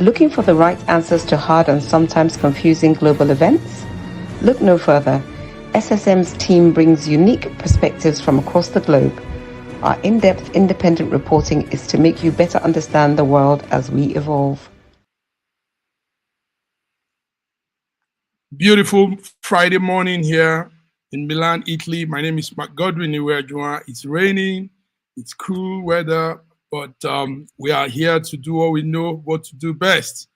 Looking for the right answers to hard and sometimes confusing global events? Look no further. SSM's team brings unique perspectives from across the globe. Our in-depth independent reporting is to make you better understand the world as we evolve. Beautiful Friday morning here in Milan, Italy. My name is Mark Godwin Iwejuwa. It's raining, it's cool weather, but we are here to do what we know what to do best.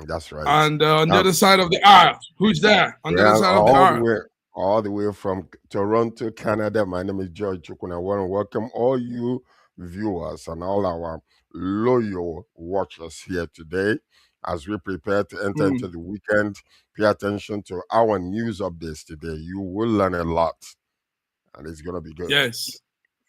That's right. And on the other side of the aisle, who's there? On the other side of the aisle? All the way from Toronto, Canada. My name is George Chukuna. I want to welcome all you viewers and all our loyal watchers here today as we prepare to enter into the weekend. Pay attention to our news updates today. You will learn a lot, and it's going to be good. Yes,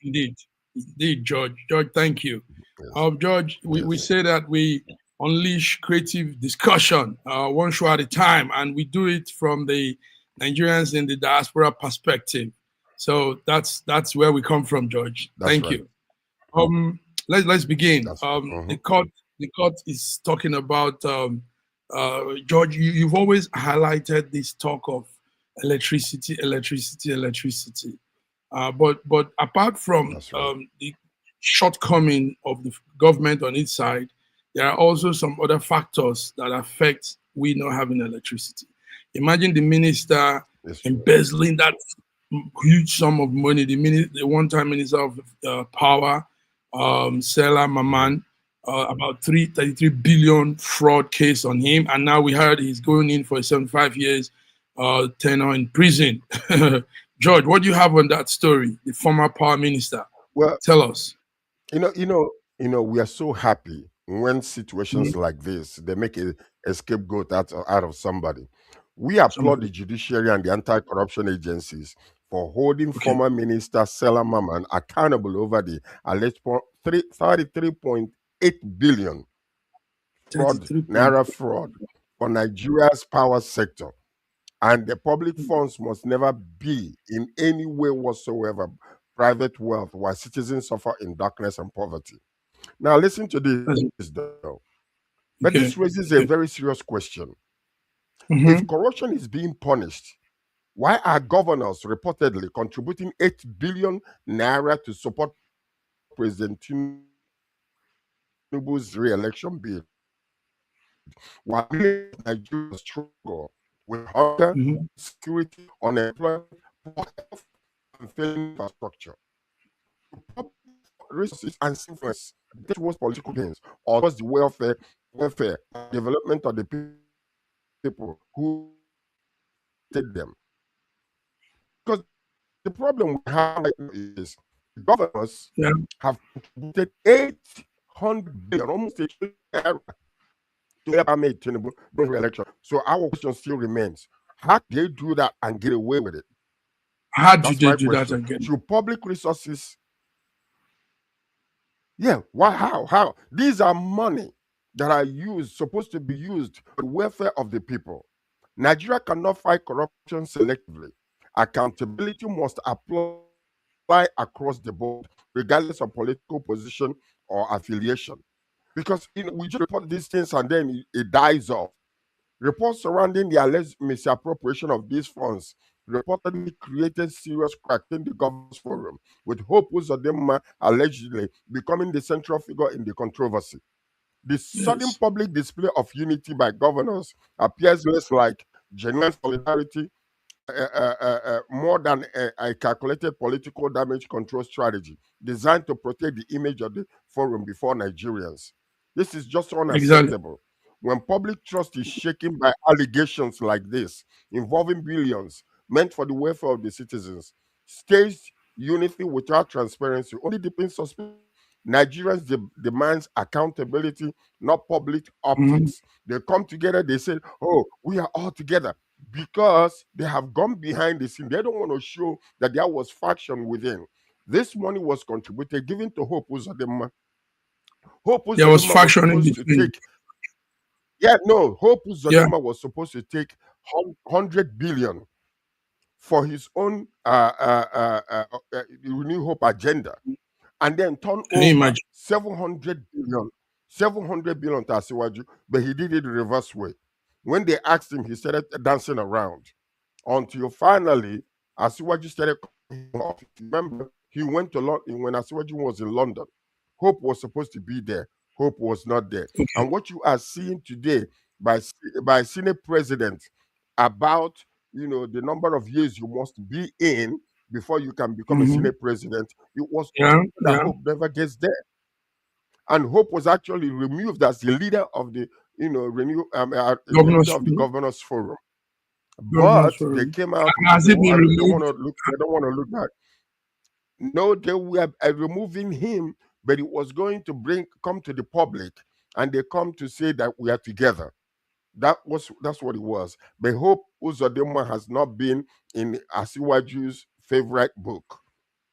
indeed. Indeed, George. George, thank you. Yes. George, we say that we unleash creative discussion one show at a time, and we do it from the Nigerians in the diaspora perspective. So that's where we come from, George. Thank you. Let's begin. The court is talking about George. You've always highlighted this talk of electricity. But apart from the shortcoming of the government on its side, there are also some other factors that affect we not having electricity. Imagine the minister embezzling that huge sum of money. The one-time minister of power, Sela Maman, about 33 billion fraud case on him, and now we heard he's going in for 75 years tenure in prison. George, what do you have on that story? The former power minister. Well, tell us. We are so happy when situations like this, they make a scapegoat out of somebody. We applaud the judiciary and the anti-corruption agencies for holding former minister Sela Maman accountable over the alleged 33.8 billion naira fraud for Nigeria's power sector. And the public funds must never be in any way whatsoever private wealth while citizens suffer in darkness and poverty. Now, listen to this, though. But this raises a very serious question. If corruption is being punished, why are governors reportedly contributing 8 billion naira to support President Tinubu's re-election bid? While Nigeria struggle with hunger, security, unemployment, poor health, and failing infrastructure. Resources and influence towards political gains or towards the welfare, development of the people who take them. Because the problem we have right now is governors have contributed 800 billion, almost a trillion, to help make Tinubu bring re-election. So our question still remains: how do they do that and get away with it? How do they do that and get? Through public resources? Yeah. Why? How? These are money that are supposed to be used for the welfare of the people. Nigeria cannot fight corruption selectively. Accountability must apply across the board, regardless of political position or affiliation. Because we just report these things and then it dies off. Reports surrounding the alleged misappropriation of these funds reportedly created serious cracks in the governance forum, with Hope Uzodinma allegedly becoming the central figure in the controversy. The sudden public display of unity by governors appears less like genuine solidarity, more than a calculated political damage control strategy designed to protect the image of the forum before Nigerians. This is just unacceptable. When public trust is shaken by allegations like this, involving billions meant for the welfare of the citizens, staged unity without transparency only deepens suspicion. Nigerians demands accountability, not public optics. They come together, they say, oh, we are all together. Because they have gone behind the scene. They don't want to show that there was faction within. This money was contributed, given to Hope Uzodinma. Hope Uzodinma there was faction in between. Hope Uzodinma was supposed to take 100 billion for his own New Hope agenda, and then turn over 700 billion 700 billion to Asiwaju, but he did it the reverse way. When they asked him, he started dancing around until finally Asiwaju started coming off. Remember, he went to London when Asiwaju was in London. Hope was supposed to be there. Hope was not there. And what you are seeing today by Senate president about the number of years you must be in before you can become a Senate president, it was that Hope never gets there. And Hope was actually removed as the leader of the the leader of the governors forum. But they came out. They don't want to look back. No, they were removing him, but it was going to come to the public, and they come to say that we are together. That's what it was. But Hope Uzodinma has not been in Asiwaju's favorite book,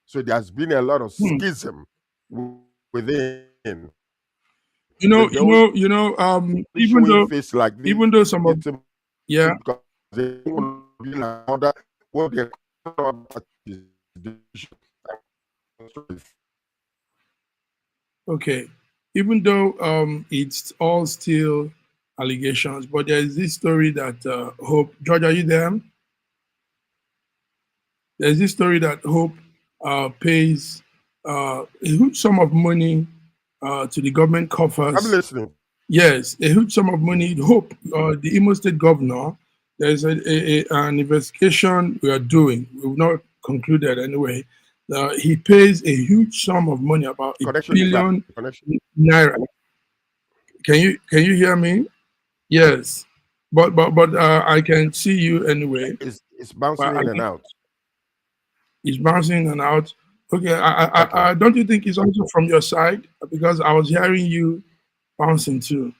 so there's been a lot of schism within. Even though face like this, even though some of because they want to be like other what they call okay, even though it's all still allegations, but there is this story that Hope, George, are you there? There's this story that Hope pays a huge sum of money to the government coffers. I'm listening. Yes, a huge sum of money. Hope, the Imo State governor, there's an investigation we are doing. We've not concluded anyway. He pays a huge sum of money, about $1 billion naira. Can you hear me? Yes, but I can see you anyway. It's bouncing in and out. It's bouncing in and out. Okay, I don't you think it's also from your side, because I was hearing you bouncing too.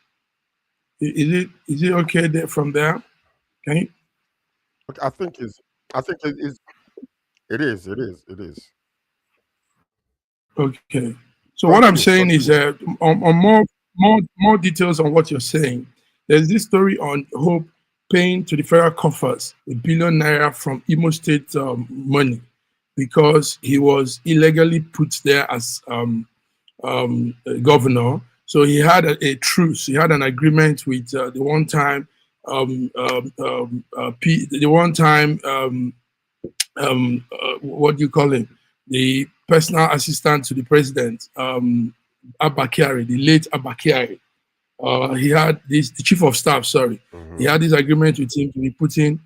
Is it okay there from there? Can you? I think it is. It is. Okay. So what I'm saying is that on more details on what you're saying, there's this story on Hope paying to the federal coffers $1 billion naira from Imo State money, because he was illegally put there as governor. So he had a truce. He had an agreement with the one-time what do you call him? The personal assistant to the president, Abakari, the late Abakari. He had the chief of staff. Sorry, he had this agreement with him to be putting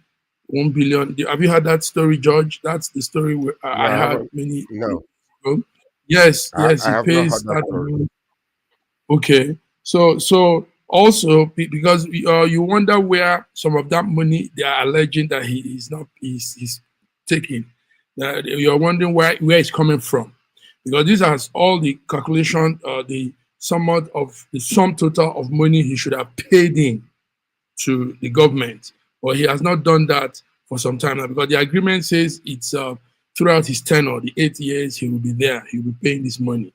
$1 billion. Have you heard that story, George? That's the story where I had many. No. Yes, he pays that. Okay, so also because you wonder where some of that money they are alleging that he's taking. That you're wondering where it's coming from, because this has all the calculation, the sum total of money he should have paid in to the government, but he has not done that for some time now, because the agreement says it's throughout his tenure, the 8 years he will be there, he will be paying this money,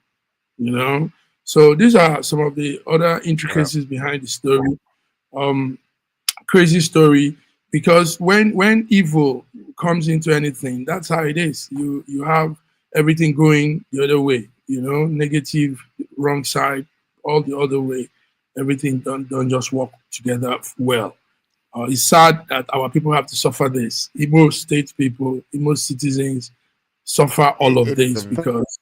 So these are some of the other intricacies behind the story. Crazy story, because when evil comes into anything, that's how it is. You have everything going the other way, negative, wrong side, all the other way. Everything don't just work together well. It's sad that our people have to suffer this. Imo State people, Imo citizens suffer all of this because.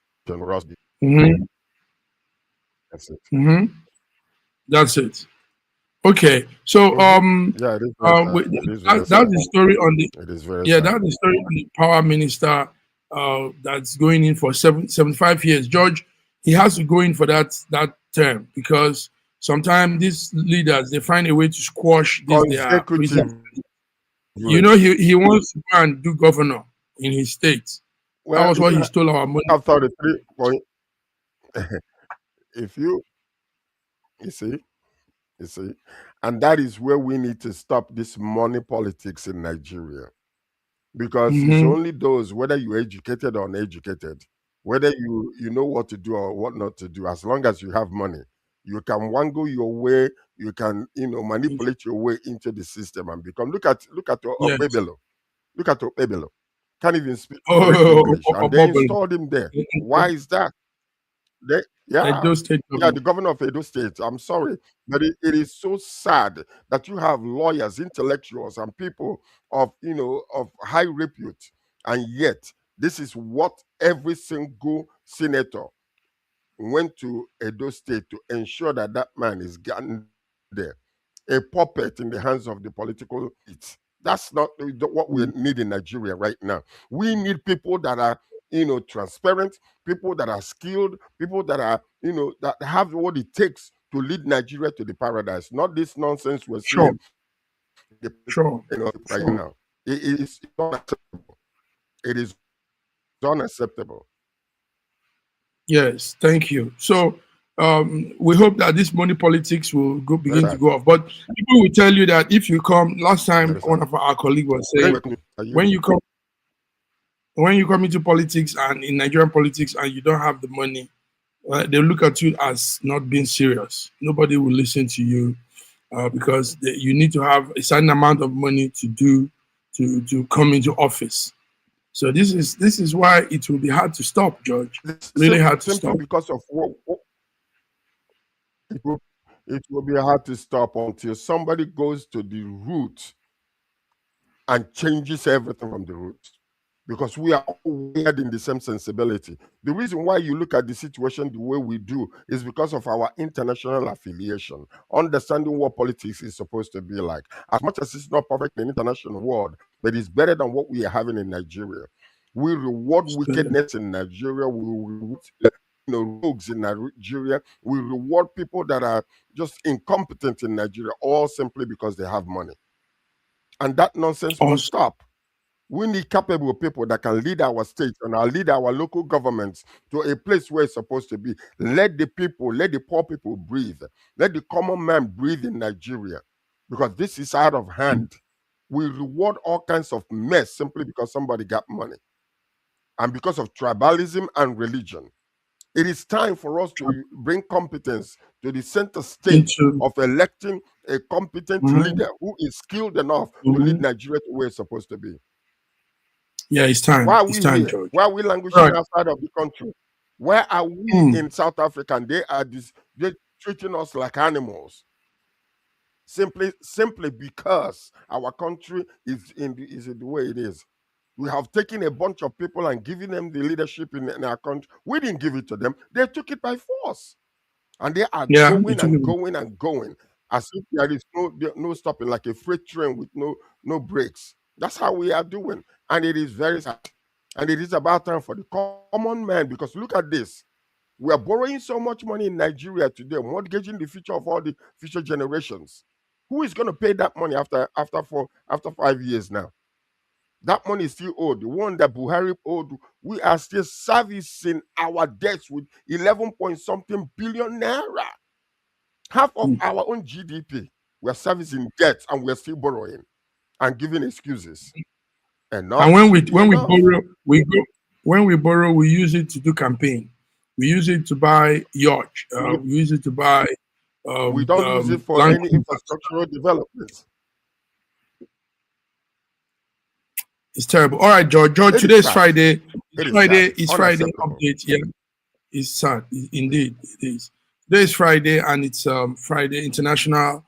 That's it. That's it. Okay, so that's the story on the that's the story on the power minister that's going in for 75 years. George, he has to go in for that term, because sometimes these leaders, they find a way to squash their prison. He wants to go and do governor in his state. Well, that was what he stole our money. After the 3 point, if you see, and that is where we need to stop this money politics in Nigeria, because it's only those, whether you're educated or uneducated, whether you know what to do or what not to do, as long as you have money, you can wangle your way, you can manipulate your way into the system and become. Look at Obebelo. Look at Obebelo. Can't even speak English, and they installed him there. Why is that? Yeah, State yeah, government. the governor of Edo State. I'm sorry, but it is so sad that you have lawyers, intellectuals, and people of of high repute, and yet this is what every single senator went to Edo State to ensure that that man is gotten there, a puppet in the hands of the political elites. That's not what we need in Nigeria right now. We need people that are, transparent, people that are skilled, people that are, that have what it takes to lead Nigeria to the paradise. Not this nonsense we're Sure, seeing sure, right sure. now. It is unacceptable. It is unacceptable. Yes, thank you. So we hope that this money politics will Very begin to sad. go off. But people will tell you that if you come, last time Very one sad. of our colleagues was Very saying, good. Are when you? you come into politics and in Nigerian politics and you don't have the money, they look at you as not being serious. Nobody will listen to you because you need to have a certain amount of money to come into office. So this is why it will be hard to stop, George. Really hard to Simply stop. because of what it will, it will be hard to stop until somebody goes to the root and changes everything from the root. Because we are all wired in the same sensibility. The reason why you look at the situation the way we do is because of our international affiliation, understanding what politics is supposed to be like. As much as it's not perfect in the international world, but it's better than what we are having in Nigeria. We reward wickedness in Nigeria. We reward rogues in Nigeria. We reward people that are just incompetent in Nigeria, all simply because they have money. And that nonsense must Awesome. stop. We need capable people that can lead our states and lead our local governments to a place where it's supposed to be. Let the people, let the poor people breathe. Let the common man breathe in Nigeria, because this is out of hand. We reward all kinds of mess simply because somebody got money and because of tribalism and religion. It is time for us to bring competence to the center stage Into of electing a competent mhm, leader who is skilled enough to lead mhm. Nigeria to where it's supposed to be. Yeah, it's time. Why are It's we time, here? George. Why are we All languishing right. outside of the country? Why are we Hmm. in South Africa and they're treating us like animals? Simply because our country is in the way it is. We have taken a bunch of people and given them the leadership in our country. We didn't give it to them. They took it by force. And they are Yeah, going it took and him. going and going as if there is no stopping, like a freight train with no brakes. That's how we are doing. And it is very sad. And it is about time for the common man, because look at this. We are borrowing so much money in Nigeria today, mortgaging the future of all the future generations. Who is going to pay that money after 5 years now? That money is still owed. The one that Buhari owed, we are still servicing our debts with 11 point something billion naira. Half of Hmm. our own GDP. We are servicing debts and we're still borrowing and giving excuses. And Enough should be when we enough. borrow, we use it to do campaign. We use it to buy yacht. We, We use it to buy we don't use it for Land any Cruisers. infrastructural developments. It's terrible. All right, George. George, It today is is sad. Friday. It is sad. It's Friday Unacceptable. update. Yeah, it's sad. Indeed, it is. Today is Friday, and it's Friday International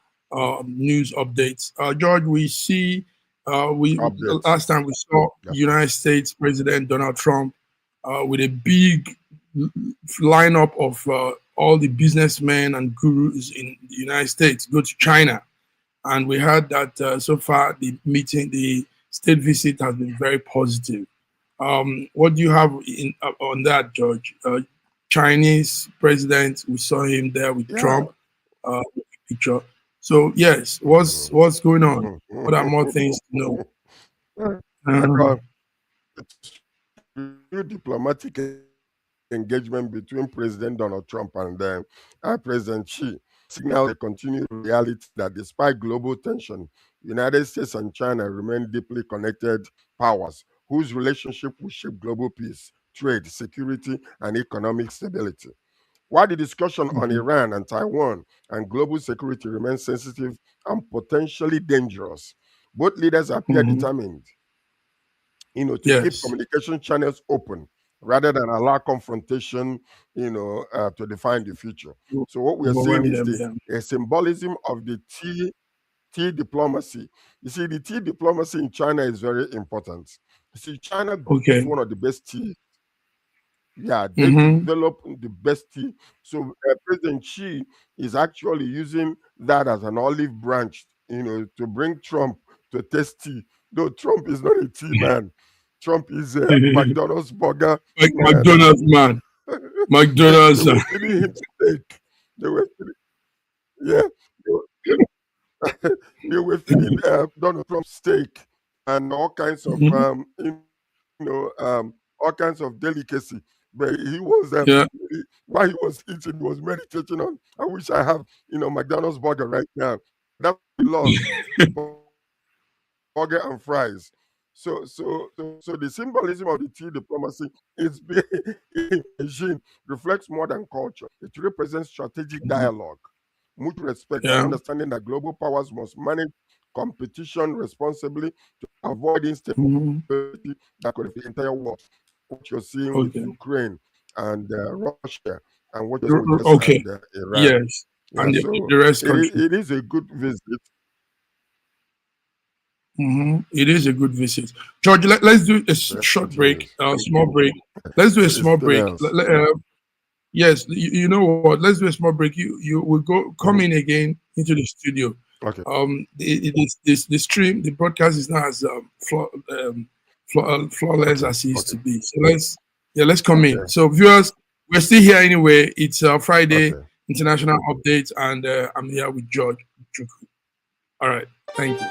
News Updates. George, we see we Updates. last time we saw That's right. United States President Donald Trump with a big lineup of all the businessmen and gurus in the United States go to China, and we heard that so far the state visit has been very positive. What do you have on that, George? Chinese president, we saw him there with Yeah. Trump picture. So yes, what's going on? What are more things to know? Uh, Because it's real diplomatic engagement between President Donald Trump and President Xi signals a continued reality that despite global tension, United States and China remain deeply connected powers whose relationship will shape global peace, trade, security, and economic stability. While the discussion on mhm. Iran and Taiwan and global security remains sensitive and potentially dangerous, both leaders appear Mhm. determined, to keep Yes. communication channels open rather than allow confrontation, to define the future. So what we are seeing is the symbolism of the tea diplomacy. You see, the tea diplomacy in China is very important. You see, China is one of the best tea. Yeah, they develop the best tea. So President Xi is actually using that as an olive branch, to bring Trump to taste tea. Though Trump is not a tea man. Trump is a McDonald's burger. McDonald's man. McDonald's. They were feeding him steak. They were feeding, yeah. They were feeding Donald Trump steak and all kinds of all kinds of delicacy. But he was while he was eating, he was meditating on. I wish I have McDonald's burger right now. That would be lost. Burger and fries. So the symbolism of the tea diplomacy is Beijing reflects more than culture. It represents strategic dialogue, mutual respect, and understanding that global powers must manage competition responsibly to avoid instability that could affect the entire world. What you're seeing with Ukraine and Russia, and what you're seeing with Iran. Yes, and so the rest it is a good visit. It is a good visit. George, let's do a short break, small break. Let's do a small break. Yes, you know what? Let's do a small break. You will come in again into the studio. Okay. The stream, the broadcast is not as flawless as it used to be. So let's come in. So viewers, we're still here anyway. It's Friday International Update, and I'm here with George Chukwu. All right, thank you.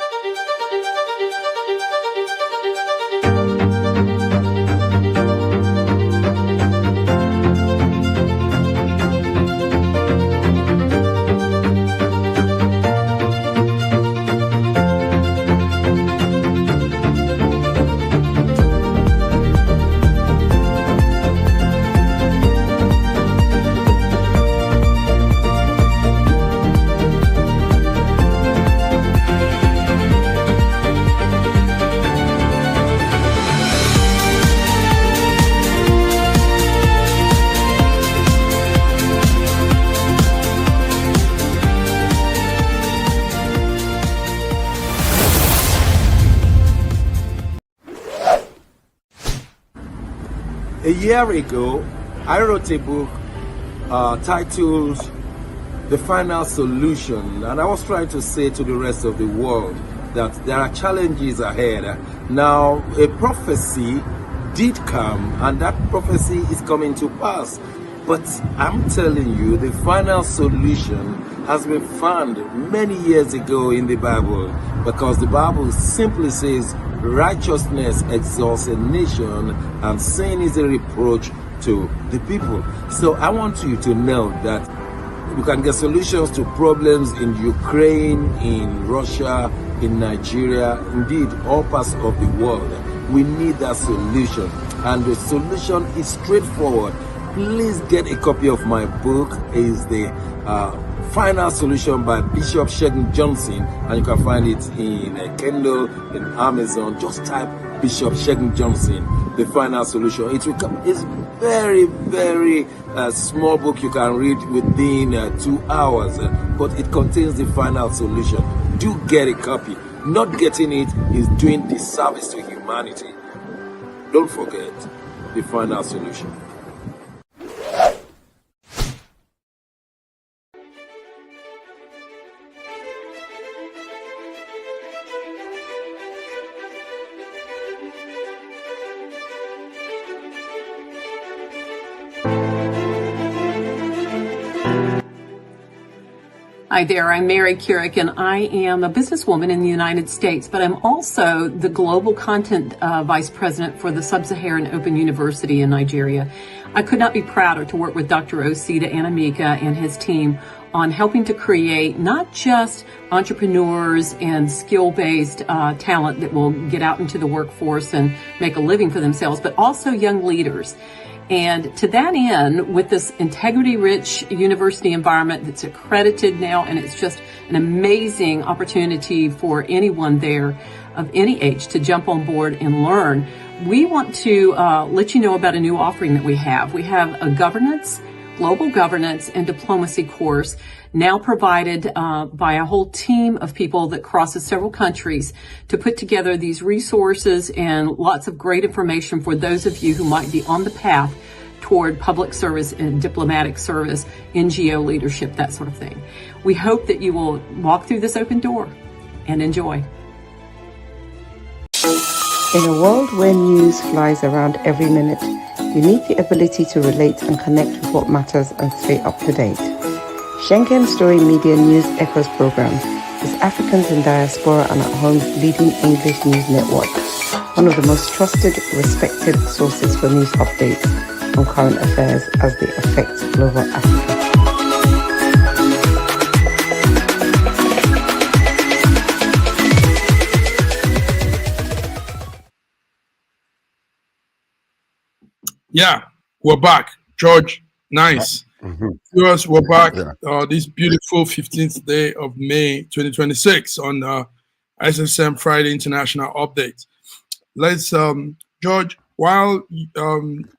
A year ago, I wrote a book titled The Final Solution, and I was trying to say to the rest of the world that there are challenges ahead. Now, a prophecy did come, and that prophecy is coming to pass. But I'm telling you, the final solution has been found many years ago in the Bible, because the Bible simply says righteousness exalts a nation and sin is a reproach to the people. So I want you to know that you can get solutions to problems in Ukraine, in Russia, in Nigeria, indeed all parts of the world. We need that solution, and the solution is straightforward. Please get a copy of my book. It's the Final Solution by Bishop Schengen Johnson, and you can find it in Kindle, in Amazon. Just type Bishop Schengen Johnson, The Final Solution. It's very, very small book you can read within 2 hours, but it contains the final solution. Do get a copy. Not getting it is doing disservice to humanity. Don't forget The Final Solution. Hi there, I'm Mary Keurig, and I am a businesswoman in the United States, but I'm also the Global Content Vice President for the Sub-Saharan Open University in Nigeria. I could not be prouder to work with Dr. Osita Anamika and his team on helping to create not just entrepreneurs and skill-based talent that will get out into the workforce and make a living for themselves, but also young leaders. And to that end, with this integrity-rich university environment that's accredited now, and it's just an amazing opportunity for anyone there of any age to jump on board and learn, we want to let you know about a new offering that we have. We have a global governance and diplomacy course now provided by a whole team of people that crosses several countries to put together these resources and lots of great information for those of you who might be on the path toward public service and diplomatic service, NGO leadership, that sort of thing. We hope that you will walk through this open door and enjoy. In a world where news flies around every minute, you need the ability to relate and connect with what matters and stay up to date. Schengen Story Media News Echoes program is Africans in Diaspora and at Home's leading English news network, one of the most trusted, respected sources for news updates on current affairs as they affect global Africa. Yeah, we're back. George, nice. Viewers, we're back this beautiful 15th day of May 2026 on SSM Friday International Update. Let's, George, while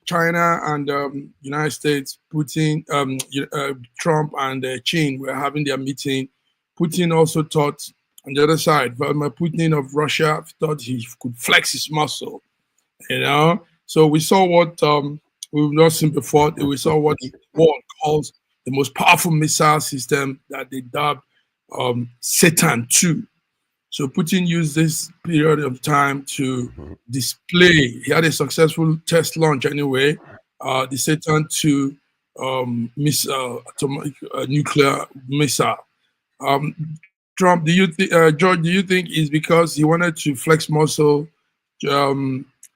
China and United States, Putin, Trump and Xi were having their meeting, Putin also thought, on the other side, Vladimir Putin of Russia thought he could flex his muscle, you know? So we saw what we've not seen before. We saw what the world calls the most powerful missile system that they dubbed Satan II. So Putin used this period of time to display. He had a successful test launch anyway. The Satan II missile, atomic nuclear missile. Trump, do you George? Do you think it's because he wanted to flex muscle?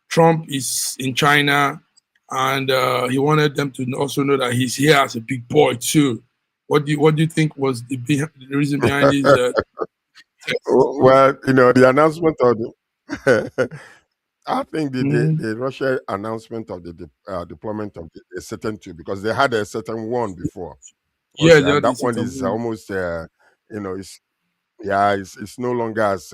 Trump is in China, and he wanted them to also know that he's here as a big boy too. What do you think was the reason behind this? Well, you know, the announcement of the I think the Russia announcement of the deployment of the Satan II, because they had a Satan I before. Yeah, that one is almost you know, it's no longer as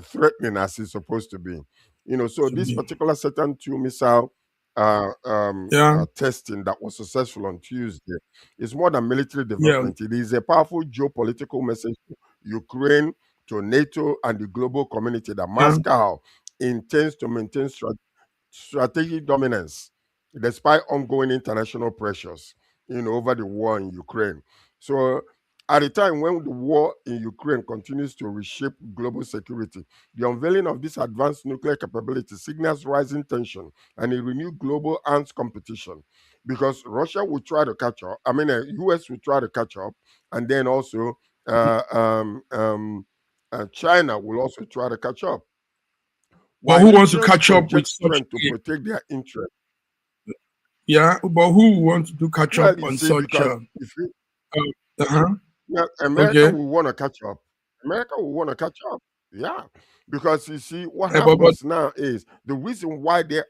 threatening as it's supposed to be. You know, so this particular Satan II missile testing that was successful on Tuesday is more than military development. It is a powerful geopolitical message to Ukraine, to NATO, and the global community that Moscow intends to maintain strategic dominance despite ongoing international pressures, you know, over the war in Ukraine. So at a time when the war in Ukraine continues to reshape global security, the unveiling of this advanced nuclear capability signals rising tension and a renewed global arms competition, because Russia will try to catch up. I mean, US will try to catch up, and then also China will also try to catch up. But who wants to catch up with such to protect their interest? Yeah, but who wants to catch up on such? America will want to catch up. America will want to catch up. Yeah, because you see what happens now is the reason why they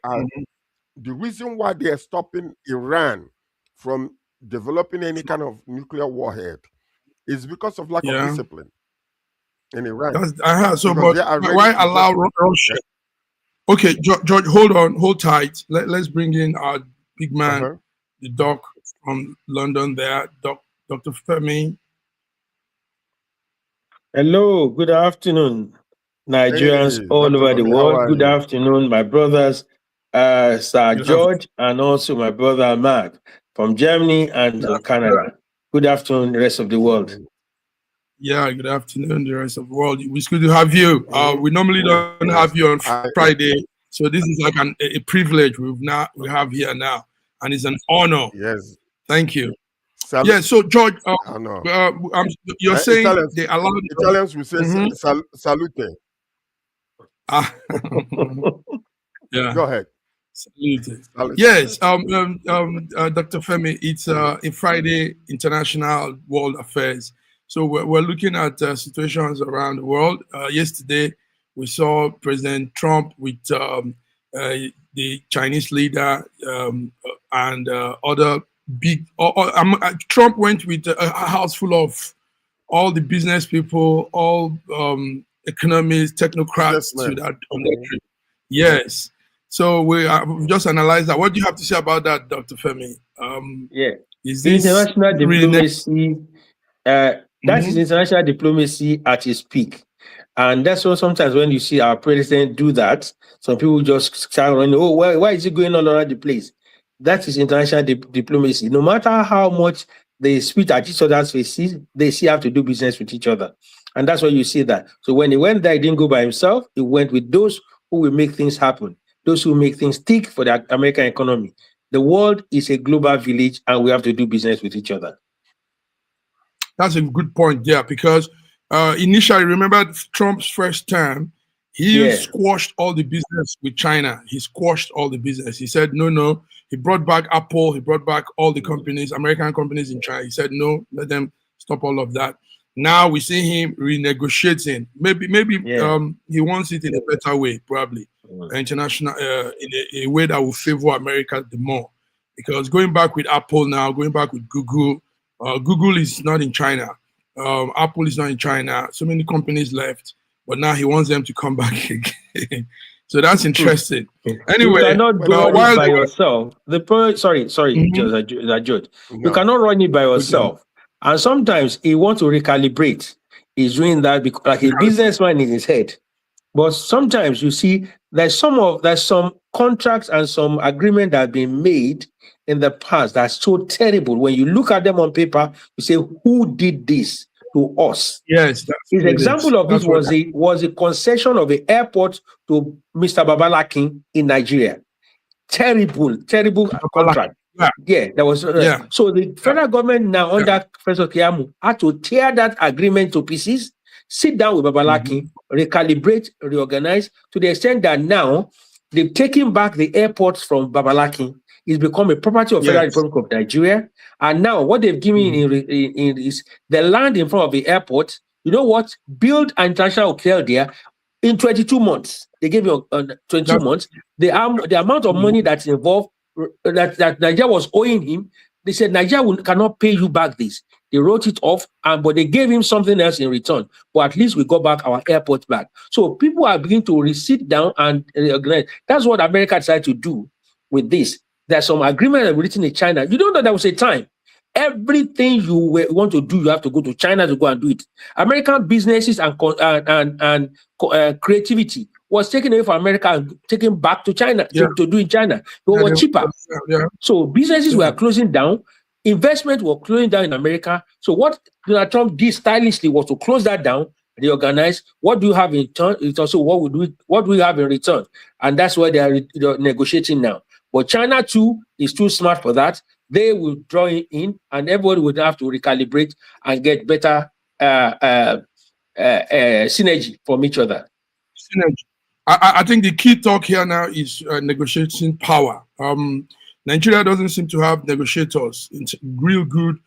are stopping Iran from developing any kind of nuclear warhead is because of lack of discipline in Iran. Why allow Russia? Okay, George, hold tight. Let's bring in our big man, the doc from London there, Dr. Femi. Hello, good afternoon, Nigerians all over the world. Good afternoon, my brothers, Sir George, and also my brother Mark from Germany and Canada. Good afternoon, the rest of the world. Yeah, good afternoon, the rest of the world. It's good to have you. We normally don't have you on Friday, so this is like a privilege we have here now, and it's an honor. Yes, thank you. So George, you're saying Italians, they allow Italians will say salute. Yeah, go ahead. Salute. Yes, Dr. Femi, it's a Friday International World Affairs. So we're looking at situations around the world. Yesterday, we saw President Trump with the Chinese leader and other big. Trump went with a house full of all the business people, all economists, technocrats to that. Yes. So we just analyze that. What do you have to say about that, Dr. Femi? Is this international diplomacy? That is international diplomacy at its peak. And that's why sometimes when you see our president do that, some people just start running, oh, why is it going on around the place? That is international diplomacy. No matter how much they spit at each other's faces, they still have to do business with each other. And that's why you see that. So when he went there, he didn't go by himself. He went with those who will make things happen, those who make things tick for the American economy. The world is a global village, and we have to do business with each other. That's a good point there, because initially, remember Trump's first term, he squashed all the business with China. He squashed all the business. He said, no. He brought back Apple. He brought back all the companies, American companies in China. He said, no, let them stop all of that. Now we see him renegotiating. Maybe he wants it in a better way, probably international, in a way that will favor America the more. Because going back with Apple now, going back with Google, Google is not in China. Apple is not in China. So many companies left, but now he wants them to come back again. So that's interesting. Anyway, you cannot run it by yourself. George. You cannot run it by yourself. And sometimes he wants to recalibrate. He's doing that because, like a businessman in his head. But sometimes you see there's some contracts and some agreement that have been made in the past that's so terrible. When you look at them on paper, you say, who did this to us? Yes. His example of this was a concession of the airport to Mr. Babalakin in Nigeria. Terrible contract. Yeah, that was so the federal government now under Professor Kiamu had to tear that agreement to pieces, sit down with Babalakin, recalibrate, reorganize to the extent that now they've taken back the airports from Babalakin. It's become a property of Federal Republic of Nigeria. And now what they've given in is the land in front of the airport. You know what? Build an international hotel there in 22 months. They gave you 22 months. The amount of money that's involved that Nigeria was owing him, they said Nigeria cannot pay you back this. They wrote it off, but they gave him something else in return. But at least we got back our airport back. So people are beginning to sit down and organize. That's what America decided to do with this. There's some agreement written in China. You don't know there was a time. Everything you want to do, you have to go to China to go and do it. American businesses and creativity was taken away from America and taken back to China to do in China. It was cheaper. So businesses were closing down. Investment were closing down in America. So what Donald Trump did stylishly was to close that down, reorganize. What do you have in return? It's also what do we have in return? And that's why they are negotiating now. But China too is too smart for that. They will draw in, and everybody would have to recalibrate and get better synergy from each other. Synergy. I think the key talk here now is negotiating power. Nigeria doesn't seem to have negotiators. It's real good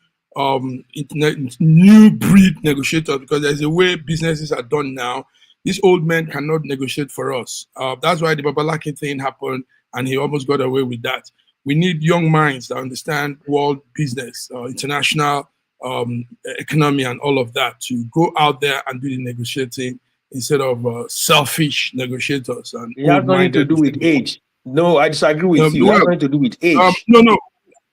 new breed negotiators, because there's a way businesses are done now. These old men cannot negotiate for us. That's why the Babalaki thing happened, and he almost got away with that. We need young minds that understand world business, international economy, and all of that to go out there and do the negotiating instead of selfish negotiators. And it has nothing to do with age. No, I disagree with you. It has nothing to do with age. No.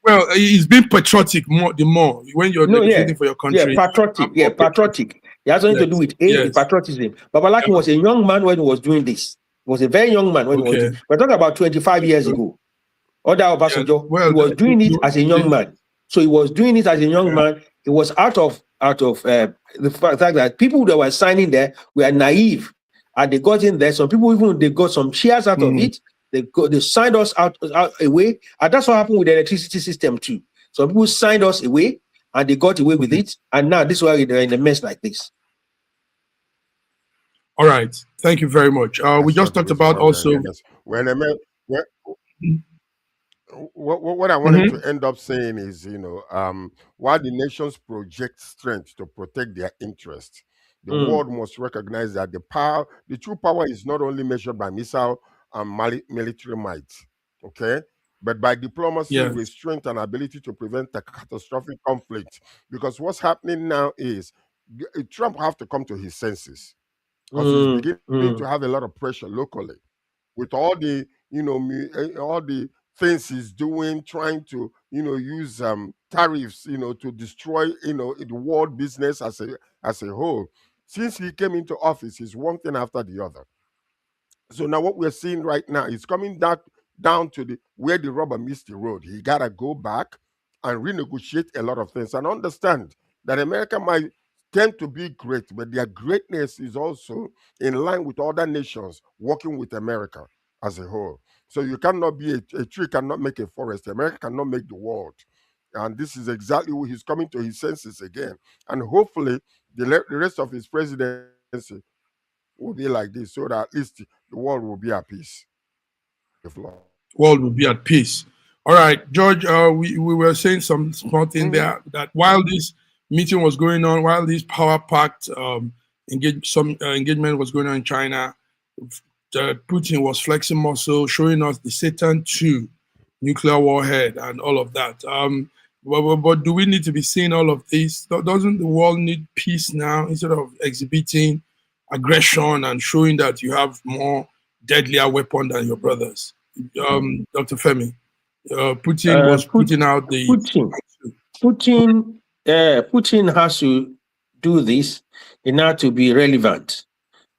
Well, it's being patriotic when you're negotiating for your country. Patriotic. It has nothing to do with age, it's patriotism. Babalaki was a young man when he was doing this. He was a very young man when he was doing it. We're talking about 25 years ago. Oda Obasanjo, he was doing it as a young man. So he was doing it as a young man. It was out of the fact that people that were signing there were naive, and they got in there. Some people they got some shares out of it. They signed us out away, and that's what happened with the electricity system too. Some people signed us away, and they got away with it, and now this is why they're in a mess like this. All right, thank you very much. We just talked about also what I wanted to end up saying is, while the nations project strength to protect their interests, the world must recognize that the true power is not only measured by missile and military might, okay, but by diplomacy, restraint, and ability to prevent a catastrophic conflict. Because what's happening now is Trump have to come to his senses, because he's beginning to have a lot of pressure locally. with all the, all the things he's doing, trying to, use tariffs, to destroy, the world business as a whole. Since he came into office, it's one thing after the other. So now what we're seeing right now is coming down to the where the rubber meets the road. He gotta go back and renegotiate a lot of things and understand that America might tend to be great, but their greatness is also in line with other nations working with America as a whole. So you cannot be a tree cannot make a forest. America cannot make the world. And this is exactly what he's coming to his senses again. And hopefully the rest of his presidency will be like this, so that at least the world will be at peace. The floor. World will be at peace. All right, George, we were saying some small thing there that while this meeting was going on, while this power pact engagement was going on in China, Putin was flexing muscle, showing us the Satan II nuclear warhead and all of that. But do we need to be seeing all of this? Doesn't the world need peace now instead of exhibiting aggression and showing that you have more deadlier weapon than your brothers? Dr. Femi, Putin was putting out the Putin has to do this in order to be relevant.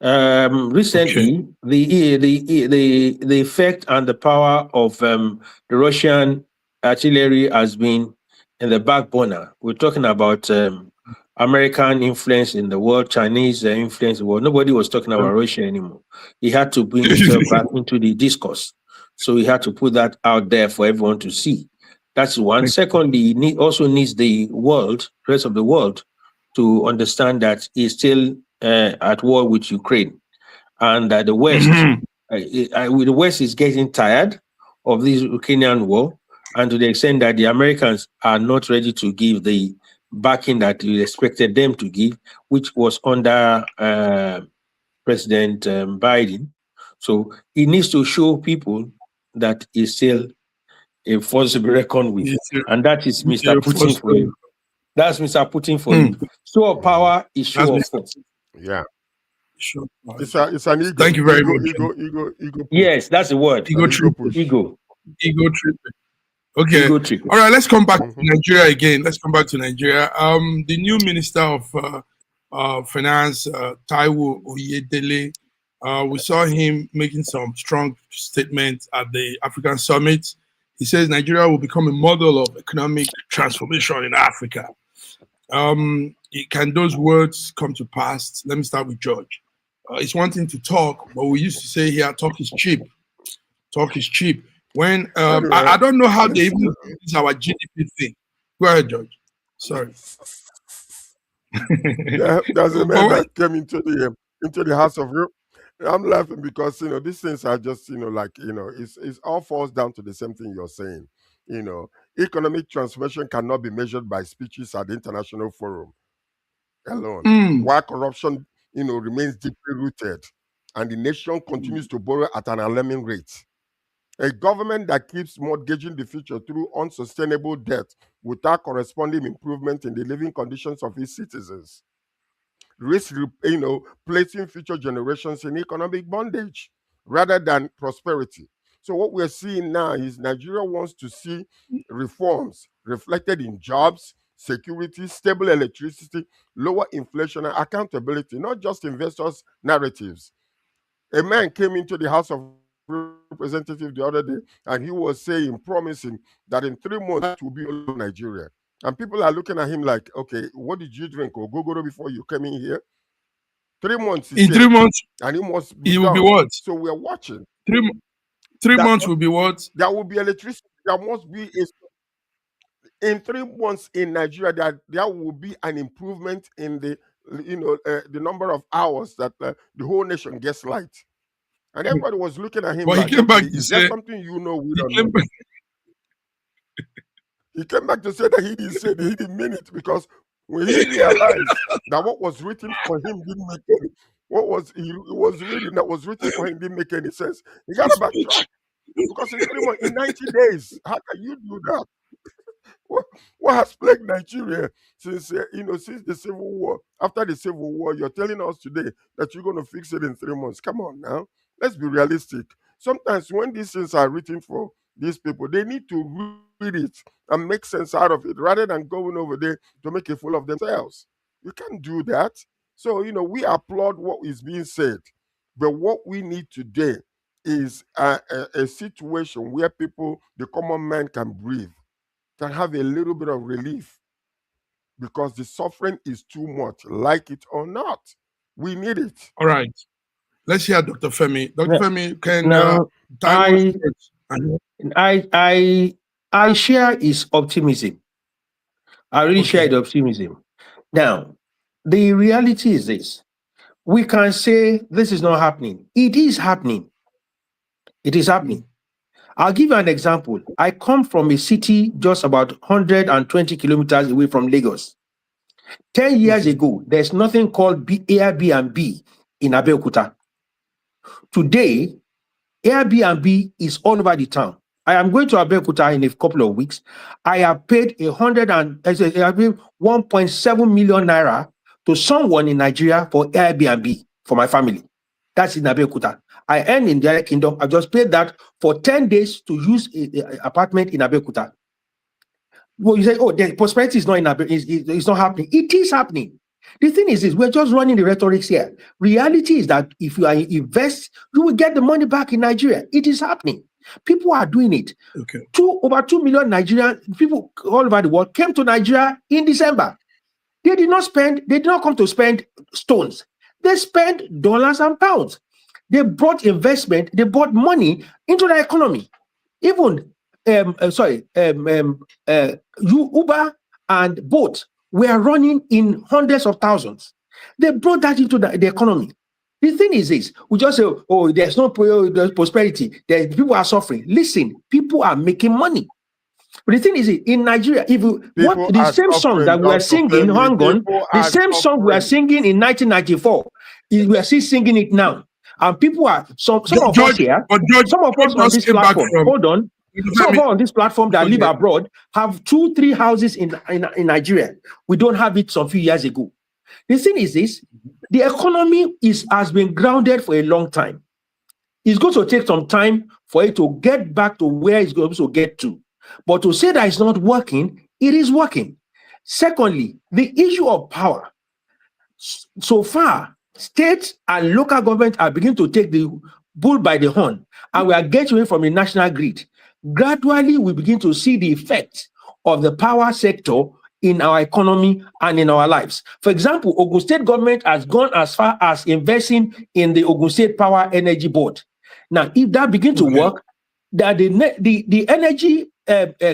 Recently, the effect and the power of the Russian artillery has been in the back burner. We're talking about American influence in the world, Chinese influence in the world. Nobody was talking about Russia anymore. He had to bring himself back into the discourse. So he had to put that out there for everyone to see. That's one. Secondly, he also needs the rest of the world, to understand that he's still at war with Ukraine, and that the West, the West is getting tired of this Ukrainian war, and to the extent that the Americans are not ready to give the backing that we expected them to give, which was under President Biden. So he needs to show people that he's still a force to be reckoned with, and that is Mr. Putin for you. That's Mr. Putin for you. Show of power is show of force. Yeah. Sure. It's an ego. Thank you very much. Ego. Yes, that's the word. Ego trip. Ego. Ego trip. Okay. Ego trip. All right, let's come back to Nigeria again. Let's come back to Nigeria. The new Minister of Finance, Taiwo Oyedele, we saw him making some strong statements at the African Summit. He says Nigeria will become a model of economic transformation in Africa. Can those words come to pass? Let me start with George. It's one thing to talk, but we used to say here, talk is cheap. Talk is cheap. When I don't know how they even use our GDP thing. Go ahead, George. Sorry. Yeah, there's a man that came into the House of Europe. I'm laughing because these things are just it's all falls down to the same thing you're saying. Economic transformation cannot be measured by speeches at the international forum alone. While corruption remains deeply rooted and the nation continues to borrow at an alarming rate. A government that keeps mortgaging the future through unsustainable debt without corresponding improvement in the living conditions of its citizens risks, placing future generations in economic bondage rather than prosperity. So what we're seeing now is Nigeria wants to see reforms reflected in jobs, security, stable electricity, lower inflation, and accountability, not just investors' narratives. A man came into the House of Representatives the other day and he was promising that in 3 months it will be all over Nigeria. And people are looking at him like, okay, what did you drink or go before you came in here? 3 months. In 3 months, and it must it will be what? So we're watching. 3 months will be what? There will be electricity. There must be in 3 months in Nigeria. There will be an improvement in the the number of hours that the whole nation gets light. And everybody was looking at him like, he came back is there something we don't know? He came back to say that he didn't mean it, because when he realized that what was written for him didn't make any, what was he was reading that was written for him didn't make any sense. He got to backtrack, because in 3 months, in 90 days, how can you do that? What has plagued Nigeria since since the Civil War? After the Civil War, you're telling us today that you're going to fix it in 3 months. Come on now, let's be realistic. sometimes when these things are written for these people, they need to read it and make sense out of it rather than going over there to make a fool of themselves. You can't do that. So, we applaud what is being said. But what we need today is a situation where people, the common man, can breathe, can have a little bit of relief, because the suffering is too much, like it or not. We need it. All right. Let's hear Dr. Femi. Dr. Femi, can I share his optimism. I really share the optimism. Now, the reality is this. We can say this is not happening. It is happening. It is happening. I'll give you an example. I come from a city just about 120 kilometers away from Lagos. 10 years ago, there's nothing called Airbnb in Abeokuta. Today, Airbnb is all over the town. I am going to Abeokuta in a couple of weeks. I have paid 1.7 million naira to someone in Nigeria for Airbnb for my family. That's in Abeokuta. I earn in the United Kingdom. I just paid that for 10 days to use an apartment in Abeokuta. Well, you say, oh, the prosperity is not in Abeokuta. It's not happening. It is happening. The thing is, we're just running the rhetorics here. Reality is that if you invest, you will get the money back in Nigeria. It is happening. People are doing it. Okay. Over 2 million Nigerian people all over the world came to Nigeria in December. They did not come to spend stones. They spent dollars and pounds. They brought investment, they brought money into the economy. Even Uber and Bolt were running in hundreds of thousands. They brought that into the economy. The thing is this, we just say, oh, there's no prosperity, people are suffering. Listen, people are making money. But the thing is, in Nigeria, the same song that we are singing, the same song we are singing in 1994, we are still singing it now. And people are, some of us here, some of us on this platform, some of us on this platform that live abroad have 2-3 houses in Nigeria. We don't have it some few years ago. The thing is this, the economy has been grounded for a long time. It's going to take some time for it to get back to where it's going to get to. But to say that it's not working, it is working. Secondly, the issue of power. So far, states and local government are beginning to take the bull by the horn, and we are getting away from the national grid. Gradually, we begin to see the effect of the power sector in our economy and in our lives. For example, Ogun State government has gone as far as investing in the Ogun State Power Energy Board. Now, if that begins to work, that the energy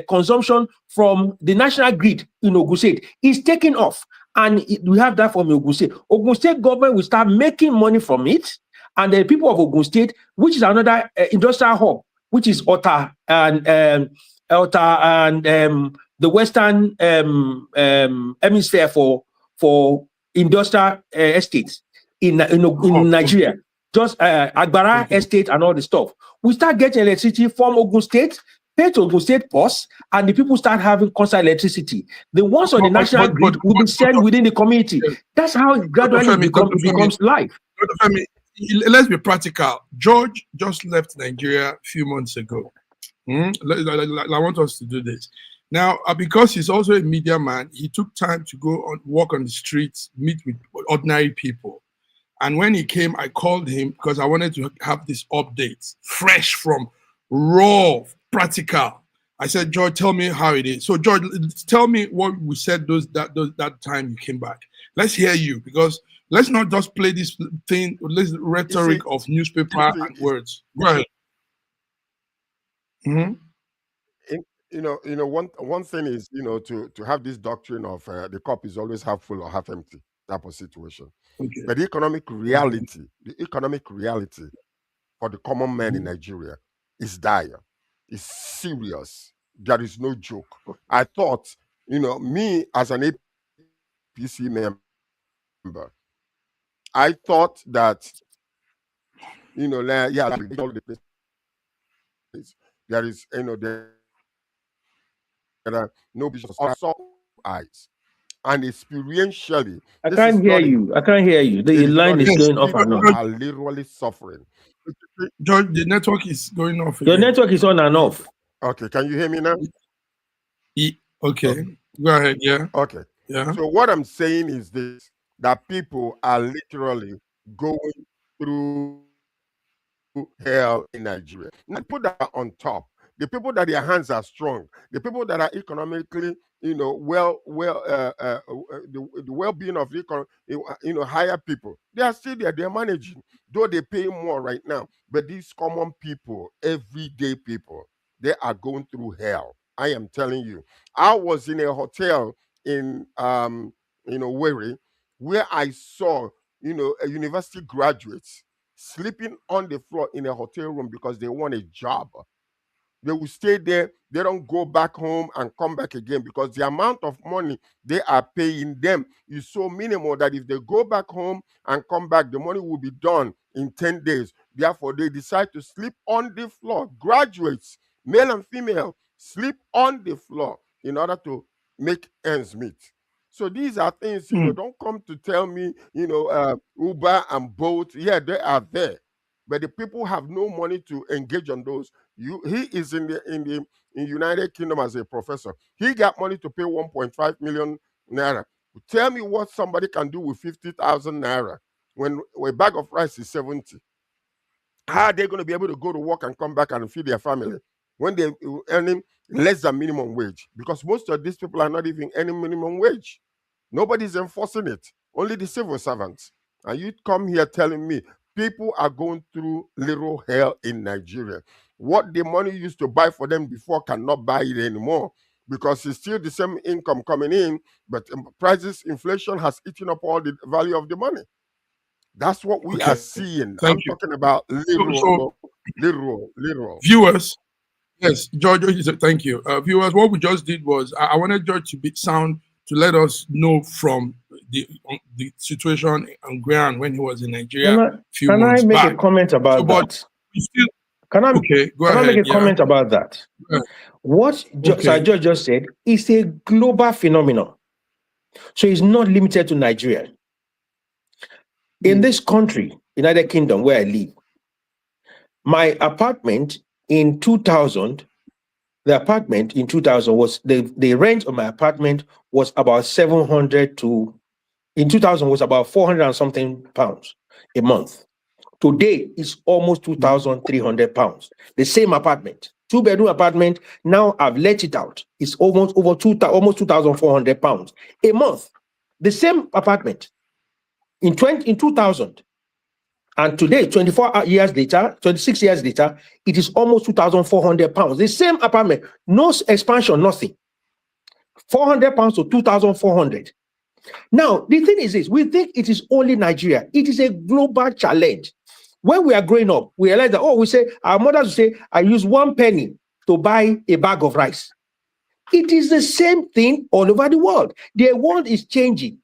consumption from the national grid in Ogun State is taking off. And we have that from Ogun State. Ogun State government will start making money from it. And the people of Ogun State, which is another industrial hub, which is Ota and the Western hemisphere for industrial estates in Nigeria, just Agbara estate and all the stuff. We start getting electricity from Ogun State, pay to Ogun State Post, and the people start having constant electricity. The ones on the national grid will be sent within the community. That's how it gradually becomes life. Let's be practical. George just left Nigeria a few months ago. I want us to do this. Now, because he's also a media man, he took time to go walk on the streets, meet with ordinary people. And when he came, I called him because I wanted to have this update, fresh from raw, practical. I said, George, tell me how it is. So, George, tell me what we said that time you came back. Let's hear you, because let's not just play this thing, this rhetoric of newspaper and words. Go ahead. Mm-hmm. One thing is, to have this doctrine of the cup is always half full or half empty type of situation. Okay. But the economic reality for the common man in Nigeria is dire. It's serious. There is no joke. I thought, me as an APC member, I thought that, all the places, there is, there are no visions, also eyes. And experientially, I can't hear you. The line is going off and on. Are literally suffering. George, the network is going off again. Your network is on and off. Okay, can you hear me now? Okay. Go ahead. Yeah. Okay. Yeah. So what I'm saying is this, that people are literally going through hell in Nigeria. Not put that on top. The people that their hands are strong, the people that are economically, the well-being of the economy, higher people, they are still there. They're managing, though they pay more right now. But these common people, everyday people, they are going through hell. I am telling you. I was in a hotel in Wari, where I saw a university graduates sleeping on the floor in a hotel room because they want a job. They will stay there. They don't go back home and come back again because the amount of money they are paying them is so minimal that if they go back home and come back, the money will be done in 10 days. Therefore, they decide to sleep on the floor. Graduates, male and female, sleep on the floor in order to make ends meet. So these are things, don't come to tell me, Uber and Bolt, yeah, they are there. But the people have no money to engage on those. He is in United Kingdom as a professor. He got money to pay 1.5 million naira. Tell me what somebody can do with 50,000 naira when a bag of rice is 70. How are they going to be able to go to work and come back and feed their family when they're earning less than minimum wage? Because most of these people are not even earning minimum wage. Nobody's enforcing it. Only the civil servants. And you come here telling me people are going through little hell in Nigeria. What the money used to buy for them before cannot buy it anymore because it's still the same income coming in, but prices, inflation has eaten up all the value of the money. That's what we are seeing. I'm talking about literal. Viewers, yes, George, thank you. Viewers, what we just did was I wanted George to sound to let us know from the situation on ground when he was in Nigeria Can I make a comment about that? Can I make a comment about that? What Sir George just said is a global phenomenon. So it's not limited to Nigeria. In this country, United Kingdom, where I live, my apartment in 2000, the apartment in 2000 was, the rent of my apartment was about 700 to, in 2000 was about 400 and something pounds a month. Today is almost 2,300 pounds. The same apartment, 2-bedroom apartment. Now I've let it out. It's almost 2,400 pounds a month. The same apartment in 2000, and today, 26 years later, it is almost 2,400 pounds. The same apartment, no expansion, nothing. 400 pounds to 2,400. Now, the thing is this, we think it is only Nigeria. It is a global challenge. When we are growing up, we realize that, our mothers will say, I use 1 penny to buy a bag of rice. It is the same thing all over the world. The world is changing.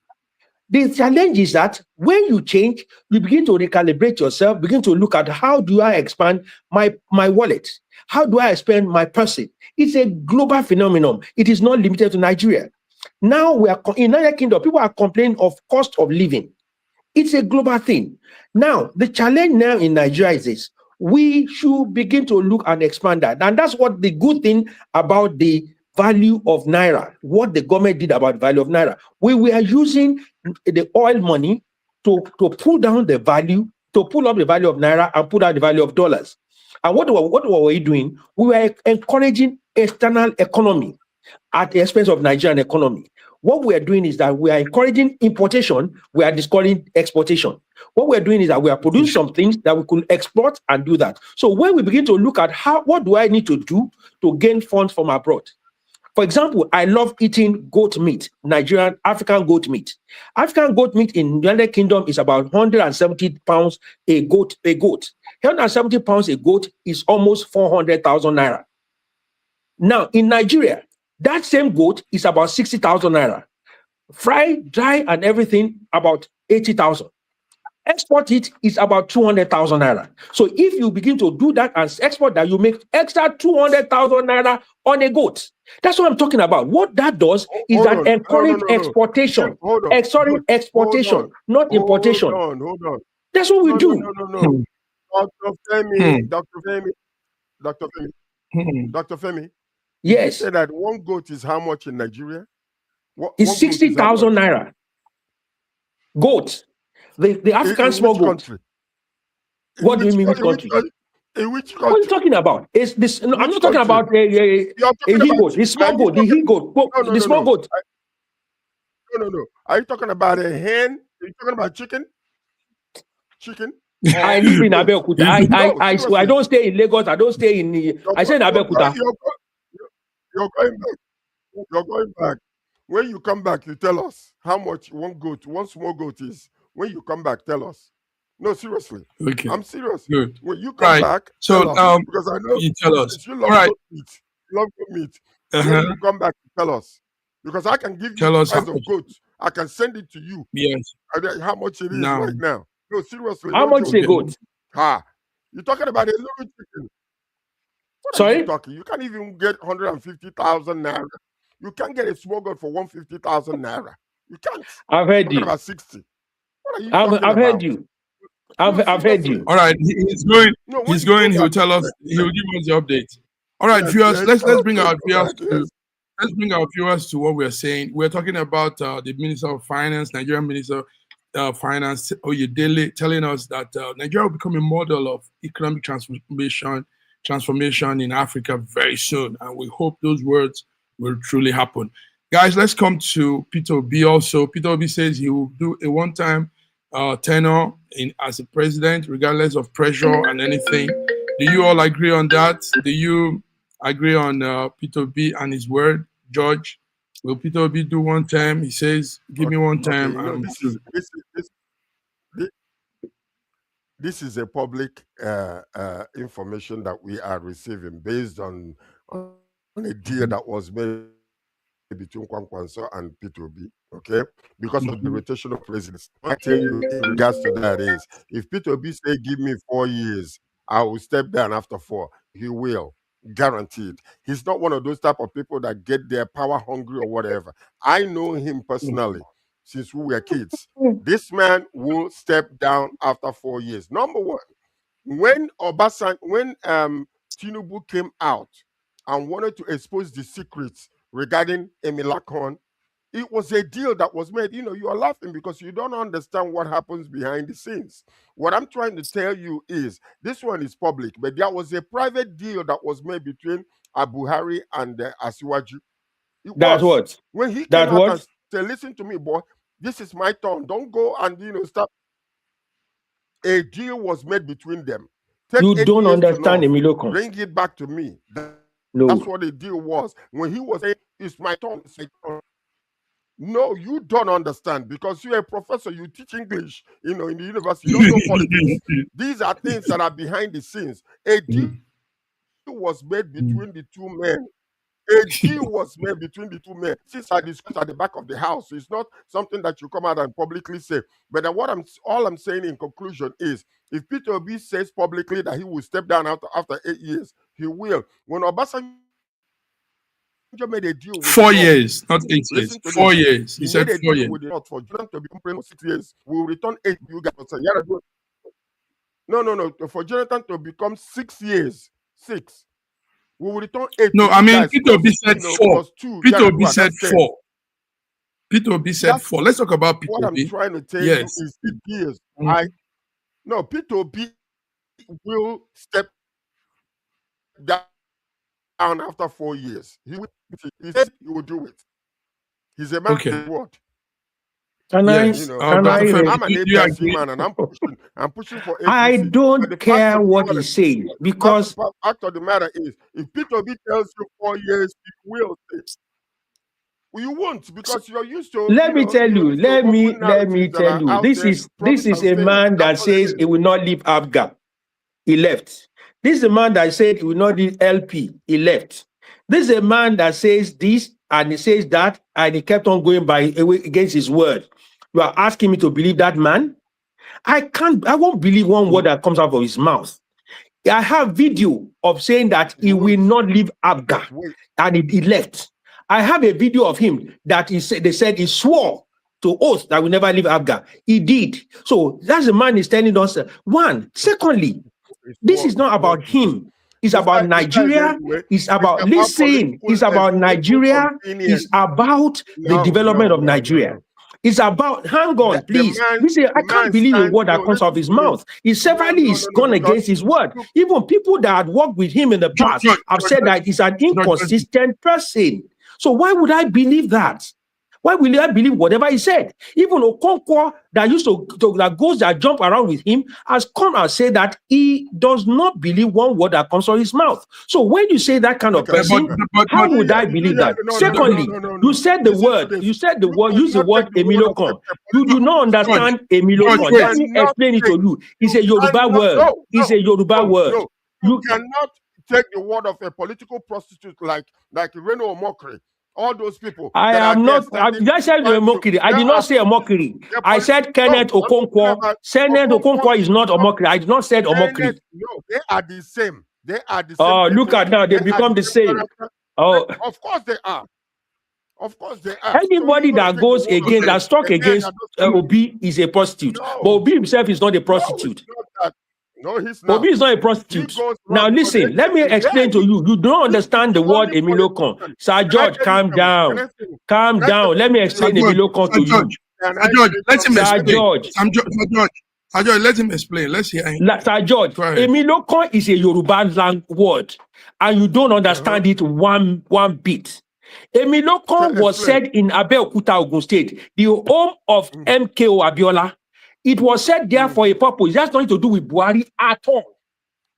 The challenge is that when you change, you begin to recalibrate yourself, begin to look at how do I expand my wallet? How do I expand my person? It's a global phenomenon. It is not limited to Nigeria. Now we are in United Kingdom, people are complaining of cost of living. It's a global thing. Now, the challenge now in Nigeria is this. We should begin to look and expand that. And that's what the good thing about the value of Naira, what the government did about the value of Naira. We were using the oil money to pull down the value, to pull up the value of Naira and pull down the value of dollars. And what were we doing? We were encouraging external economy at the expense of Nigerian economy. What we are doing is that we are encouraging importation, we are discouraging exportation. What we are doing is that we are producing some things that we could export and do that. So when we begin to look at what do I need to do to gain funds from abroad? For example, I love eating goat meat, Nigerian, African goat meat. African goat meat in the United Kingdom is about 170 pounds a goat. 170 pounds a goat is almost 400,000 naira. Now, in Nigeria, that same goat is about 60,000 naira. Fried, dry, and everything, about 80,000. Export it is about 200,000 naira. So if you begin to do that and export that, you make extra 200,000 naira on a goat. That's what I'm talking about. What that does is that encourage exportation. Exportation, not importation. Hold on. That's what we do. No. Dr. Femi, Dr. Femi, Yes. you say that one goat is how much in Nigeria? It's 60,000 naira. Goat. The African small goat. Country? What do you mean which country? In which country? What are you talking about? It's this. No, I'm not talking about a he goat. The small goat. The he goat. The small goat. No. Are you talking about a hen? Are you talking about chicken? I live in Abeokuta. I don't stay in Lagos. I don't stay in. I stay in Abeokuta. You're going back. When you come back, you tell us how much one small goat is. When you come back, tell us. No, seriously. Okay. I'm serious. Good. When you come back, so us, because I know you tell us. You love goat meat. You love goat meat. When you come back, tell us. Because I can give you the price of goats. I can send it to you. Yes. How much it is right now. No, seriously. How much is a goat? You're talking about a little chicken. Sorry? You can't even get 150,000 naira. You can't get a small goat for 150,000 naira. You can't. I've heard you. About 60. What are you I've heard you. I've heard you. All right, he's going. He'll tell us. He'll give us the update. All right, viewers. Let's bring our viewers to. Let's bring our viewers to what we're saying. We're talking about the Minister of Finance, Nigerian Minister of Finance, Oyedele, telling us that Nigeria will become a model of economic transformation in Africa very soon, and we hope those words will truly happen. Guys, let's come to Peter Obi also. Peter Obi says he will do a one-time tenure as a president, regardless of pressure and anything. Do you all agree on that? Do you agree on Peter Obi and his word? George, will Peter Obi do one term? He says, give me one term. This is a public information that we are receiving based on a deal that was made between Kwankwanso and Peter Obi, okay? Because of the rotation of presidents. I tell you in regards to that is, if Peter Obi say, give me 4 years, I will step down after 4. He will. Guaranteed. He's not one of those type of people that get their power hungry or whatever. I know him personally since we were kids. This man will step down after 4 years. Number one, when Tinubu came out and wanted to expose the secrets regarding Emilakon, it was a deal that was made. You know, you are laughing because you don't understand what happens behind the scenes. What I'm trying to tell you is, this one is public, but there was a private deal that was made between Buhari and Asiwaju. That's what? When he came out and said, listen to me, boy, this is my turn. Don't go and, stop. A deal was made between them. You don't understand, Emilokon. Bring it back to me. No. That's what the deal was. When he was saying, it's my turn, it's my turn. No, you don't understand because you're a professor, you teach English, in the university, you don't know politics. These are things that are behind the scenes. A deal was made between the two men. A deal was made between the two men. Since I discussed at the back of the house, it's not something that you come out and publicly say. But then all I'm saying in conclusion is, if Peter Obi says publicly that he will step down after 8 years, he will. When Obasanjo made a deal with 4 years, not 8 years. 4 years. He said 4 years. With the North for Jonathan to become president for 6 years, we will return 8. You guys, no. For Jonathan to become 6 years, 6. We will return 8. No, I mean, Peter Obi said 4. Peter Obi said 4. Peter Obi said 4. Let's talk about Peter Obi. What I'm trying to tell you is 8 years. No, Peter Obi will step down after 4 years. He said he will do it. He's a man of his word. I'm an APC man and I'm pushing for APC. I don't care what he says because the fact of the matter is, if Peter Obi tells you 4 years, he will stay. Well, you won't because you're used to. Let me tell you. Let me tell you. This is a man that says he will not leave ABGA. He left. This is a man that said he will not leave LP. He left. This is a man that says this and he says that, and he kept on going against his word. You are asking me to believe that man? I won't believe one word that comes out of his mouth. I have video of saying that he will not leave ABGA, and he left. I have a video of him that they said he swore to oath that will never leave ABGA. He did. So that's the man is telling us. One. Secondly, This is not about him. It's about Nigeria. It's about, listen, it's about Nigeria. It's about the development of Nigeria. It's about, hang on, please. Listen, I can't believe a word that comes out of his mouth. He severally is gone against his word. Even people that had worked with him in the past have said that he's an inconsistent person. So why would I believe that? Why will I believe whatever he said? Even Okonkwo that used that goes that jump around with him has come and said that he does not believe one word that comes from his mouth. So when you say that kind of person, how would I believe that? Secondly, you said the word, use the word Emilokon. You do not understand Emilokon. Let me explain it to you. It's a Yoruba word. It's a Yoruba word. You cannot take the word of a political prostitute like Reno Omokri. All those people. I am not. I said a mockery. I did not say a mockery. I said Kenneth Okonkwo. Kenneth Okonkwo is not a mockery. I did not say a mockery. No, they are the same. They are the same. Oh, look at now. They become the same. Oh, of course they are. Of course they are. Anybody that goes against, that struck against Obi is a prostitute. No. But Obi himself is not a prostitute. No, he's not. Obi is not a prostitute. Now listen, let me explain to you. You don't understand the word Emilokon. Sir George, calm down. Calm down. Let me explain Emilokon to you. Sir George, let him explain. Sir George, let him explain. Let's hear him. Sir George, Emilokon is a Yoruba word, and you don't understand it one bit. Emilokon was said in Abeokuta, Ogun State, the home of MKO Abiola. It was said there for a purpose. It has nothing to do with Buhari at all.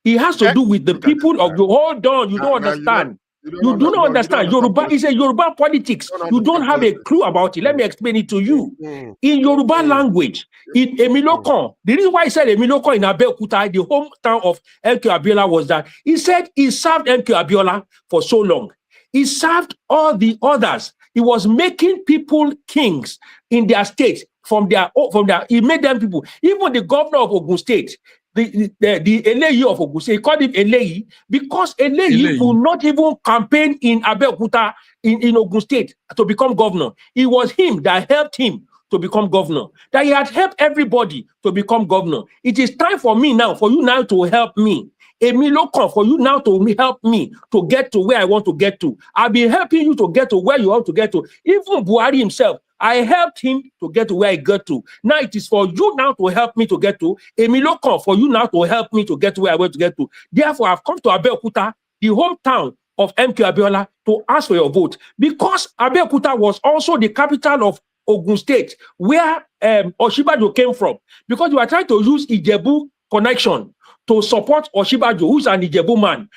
It has to do with the people of the. Hold on, you don't understand. You do not understand. Yoruba is a Yoruba politics. You don't have a clue about it. Let me explain it to you. In Yoruba language, in Emilokon, the reason why he said Emilokon in Abeokuta, the hometown of MK Abiola, was that he said he served MK Abiola for so long. He served all the others. He was making people kings in their state. He made them people. Even the governor of Ogun State, the Eleyi of Ogun State, he called him Eleyi because Eleyi will not even campaign in Abeokuta in Ogun State to become governor. It was him that helped him to become governor. That he had helped everybody to become governor. It is time for me now, for you now to help me. Emilokon, for you now to help me to get to where I want to get to. I've been helping you to get to where you want to get to. Even Buhari himself, I helped him to get to where I got to. Now it is for you now to help me to get to. Emilokon, for you now to help me to get to where I want to get to. Therefore, I've come to Abeokuta, the hometown of MK Abiola, to ask for your vote. Because Abeokuta was also the capital of Ogun State, where Oshibajo came from. Because you are trying to use Ijebu connection to support Oshibajo, who's an Ijebu man.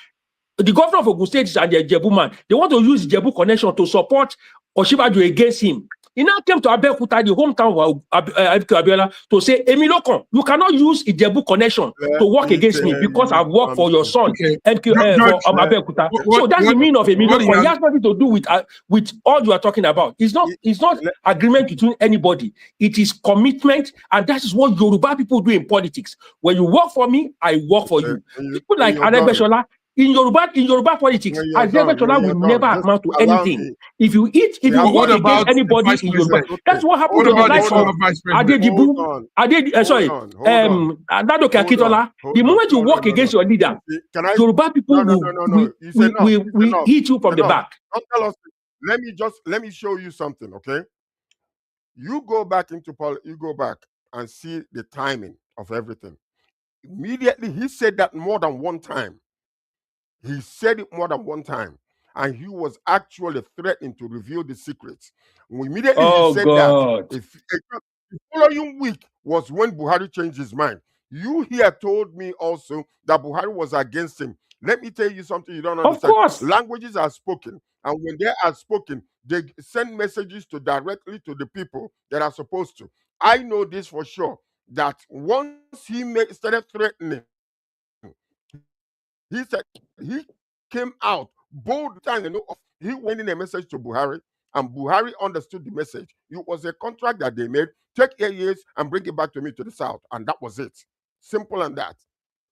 The governor of Ogun State is an Ijebu man. They want to use Ijebu connection to support Oshibajo against him. He now came to Abeokuta, the hometown of Abiola, to say, Emilokon, you cannot use Ijebu connection to work against me because I've worked for your son, Abeokuta. So that's the meaning of Emilokon. It has nothing to do with all you are talking about. It's not agreement between anybody. It is commitment, and that is what Yoruba people do in politics. When you work for me, I work for you. People like Aregbesola, in Yoruba politics, Aregbesola will never amount to anything. If you work against anybody in Yoruba, that's what happened to the likes of Adedibu, Ladoke Akintola. The moment you work against your leader, Yoruba people will hit you from the back. Don't tell us. Let me show you something, okay? You go back and see the timing of everything. Immediately, he said that more than one time. He said it more than one time, and he was actually threatening to reveal the secrets. Immediately he said that. The following week was when Buhari changed his mind. You here told me also that Buhari was against him. Let me tell you something you don't understand. Of course. Languages are spoken, and when they are spoken, they send messages directly to the people that are supposed to. I know this for sure, that once he started threatening, he said he came out bold time. He went in a message to Buhari, and Buhari understood the message. It was a contract that they made. Take 8 years and bring it back to me to the south, and that was it. Simple and that.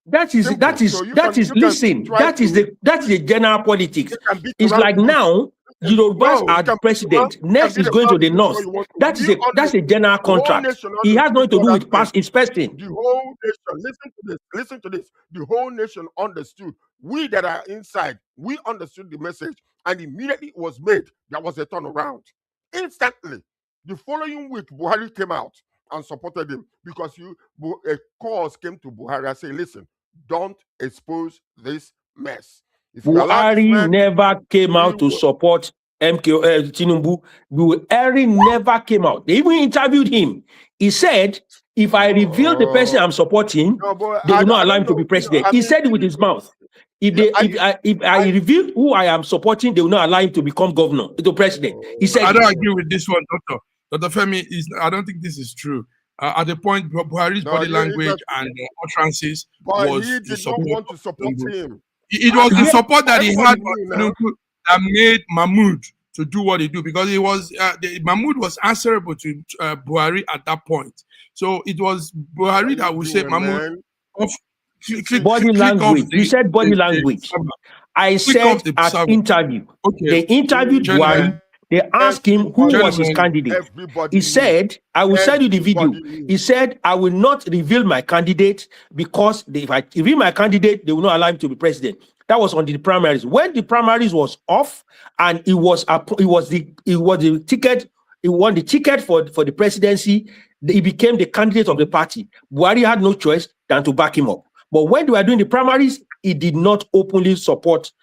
That is the general politics. It's like now Yorubas are the president. Next is going to the north. That's a general contract. He has nothing to do with past his person. The whole nation, listen to this. Listen to this. The whole nation understood. We that are inside, we understood the message, and immediately it was made. There was a turnaround. Instantly, the following week, Buhari came out and supported him because a cause came to Buhari and say, listen, don't expose this mess. If Buhari never came out to support Tinubu. Buhari never came out. They even interviewed him. He said, if I reveal the person I'm supporting, they will not allow him to be president. He said it with his mouth. If I reveal who I am supporting, they will not allow him to become governor, to president. He said, I don't agree with this one, Doctor. Dr. Femi, I don't think this is true. At the point, Buhari's body language and utterances was he did not want to support him. It was the support that he had that made Mahmoud to do what he do, because he was Mahmoud was answerable to Buhari at that point. So it was Buhari that would say, Mahmoud, body language. You said body language. I said at interview. They interviewed Buhari. They asked him who was his candidate. He said, I will send you the video. He said, I will not reveal my candidate because if I reveal my candidate, they will not allow him to be president. That was on the primaries. When the primaries was off and he won the ticket for the presidency, he became the candidate of the party. Buhari had no choice than to back him up. But when they were doing the primaries, he did not openly support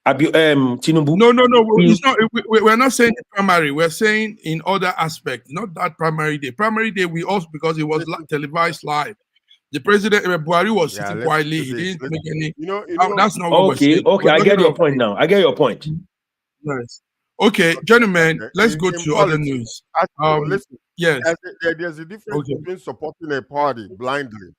Tinubu. No. It's not. We're not saying the primary. We're saying in other aspects, not that primary day. Primary day, we also, because it was televised live. The president, Buhari, was sitting quietly. He didn't make any. That's not what we're saying. Okay, I get your point now. I get your point. Nice. Okay, gentlemen, let's go to other news. Listen, yes. There's a difference between supporting a party blindly,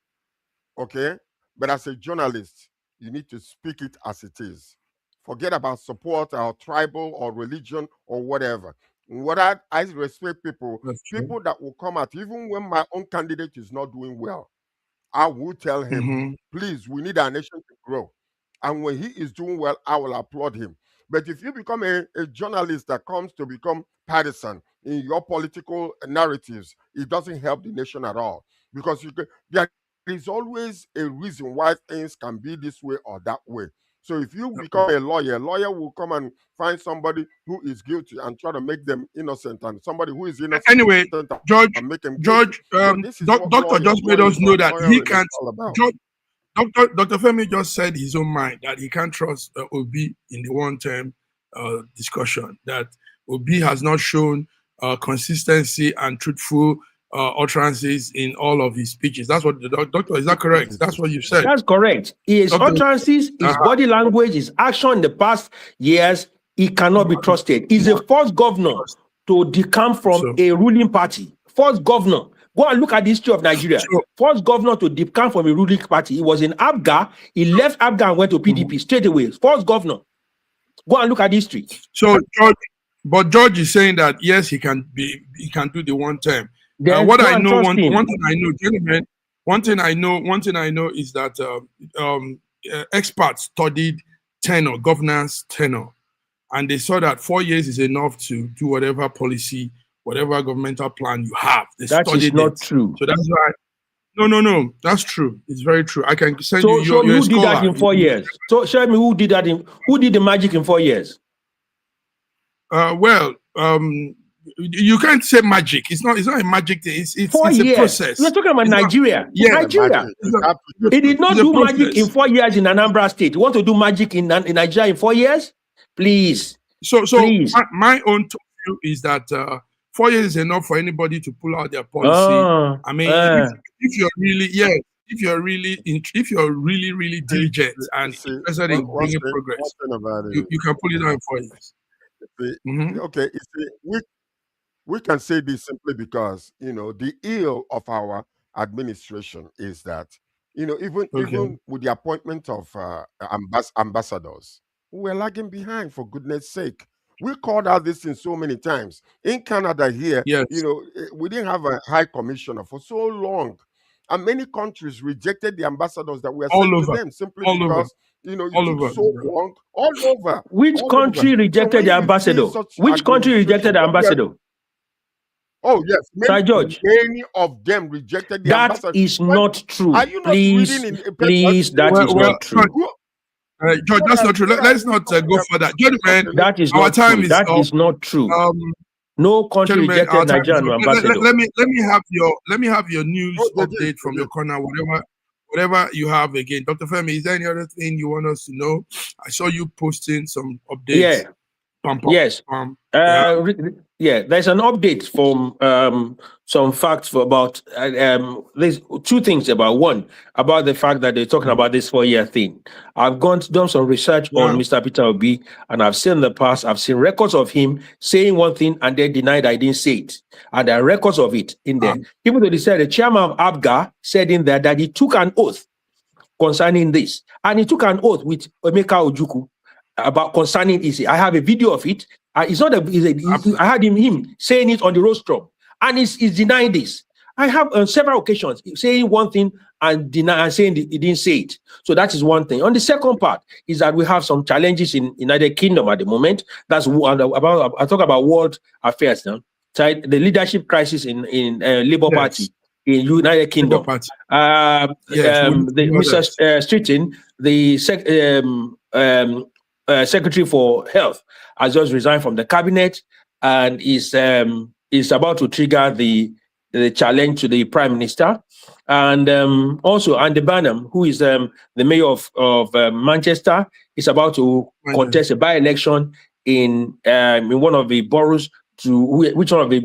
okay? But as a journalist, you need to speak it as it is. Forget about support or tribal or religion or whatever. What I respect people that will come out, even when my own candidate is not doing well, I will tell him, please, we need our nation to grow. And when he is doing well, I will applaud him. But if you become a journalist that comes to become partisan in your political narratives, it doesn't help the nation at all. Because there is always a reason why things can be this way or that way. So if you become a lawyer will come and find somebody who is guilty and try to make them innocent, and somebody who is innocent. Anyway, George, Doctor just made us know that he can't. Dr. Femi just said his own mind that he can't trust Obi in the one-term discussion. That Obi has not shown consistency and truthful utterances in all of his speeches. That's what the doctor, is that correct? That's what you said. That's correct. His utterances, his body language, his action in the past years, he cannot be trusted. He's the first governor to decamp from a ruling party. First governor. Go and look at the history of Nigeria. First governor to decamp from a ruling party. He was in Abga. He left Abga and went to PDP straight away. First governor. Go and look at history. So George is saying that yes, he can do the one term. One thing I know, gentlemen, one thing I know is that experts studied governance tenure, and they saw that 4 years is enough to do whatever policy, whatever governmental plan you have. That is not true. So that's why. No, that's true. It's very true. I can send you. So who did that in 4 years? So show me who did that who did the magic in 4 years? You can't say magic. It's not a magic thing. It's a process. We're talking about Nigeria. Nigeria. He did not do magic in 4 years in Anambra State. You want to do magic in Nigeria in 4 years? Please. So please. My own view is that 4 years is enough for anybody to pull out their policy. I mean, if you're really diligent and interested in bringing progress, you can pull it out in 4 years. Okay, we can say this simply because the ill of our administration is that even with the appointment of ambassadors, we're lagging behind, for goodness sake. We called out this thing so many times. In Canada here, we didn't have a high commissioner for so long. And many countries rejected the ambassadors that were all sent over, to them simply all because, over, you know, it all took over. so long. All over. Which all country over. rejected the ambassador? Which country rejected the ambassador? Oh, yes. Sir George. Many of them rejected the that ambassador. Is not true. Are you not please, reading in papers? Please, that is not true. George, that's not true. Let's not go further. Gentlemen, that is our not time true. is That up. is not true. No country rejected Nigerian ambassador. Let me have your news update from your corner, whatever you have again. Dr. Femi, is there any other thing you want us to know? I saw you posting some updates. Yes. There's an update from some facts about there's two things about one about the fact that they're talking about this 4-year thing. I've done some research on Mr. Peter Obi, and I've seen in the past, I've seen records of him saying one thing and then denied I didn't say it. And there are records of it in there. Even though they said the chairman of ABGA said in there that he took an oath concerning this, and he took an oath with Emeka Ojukwu about concerning it. I have a video of it. It's not I had him saying it on the rostrum, and he's denying this. I have on several occasions saying one thing and saying he didn't say it. So that is one thing. On the second part is that we have some challenges in United Kingdom at the moment. That's about. I talk about world affairs now. The leadership crisis in Labour Party in United Kingdom. Mr. Streeton, the Secretary for Health, has just resigned from the cabinet and is about to trigger the challenge to the Prime Minister. And also Andy Barnum, who is the mayor of Manchester, is about to contest a by-election in one of the boroughs which one of the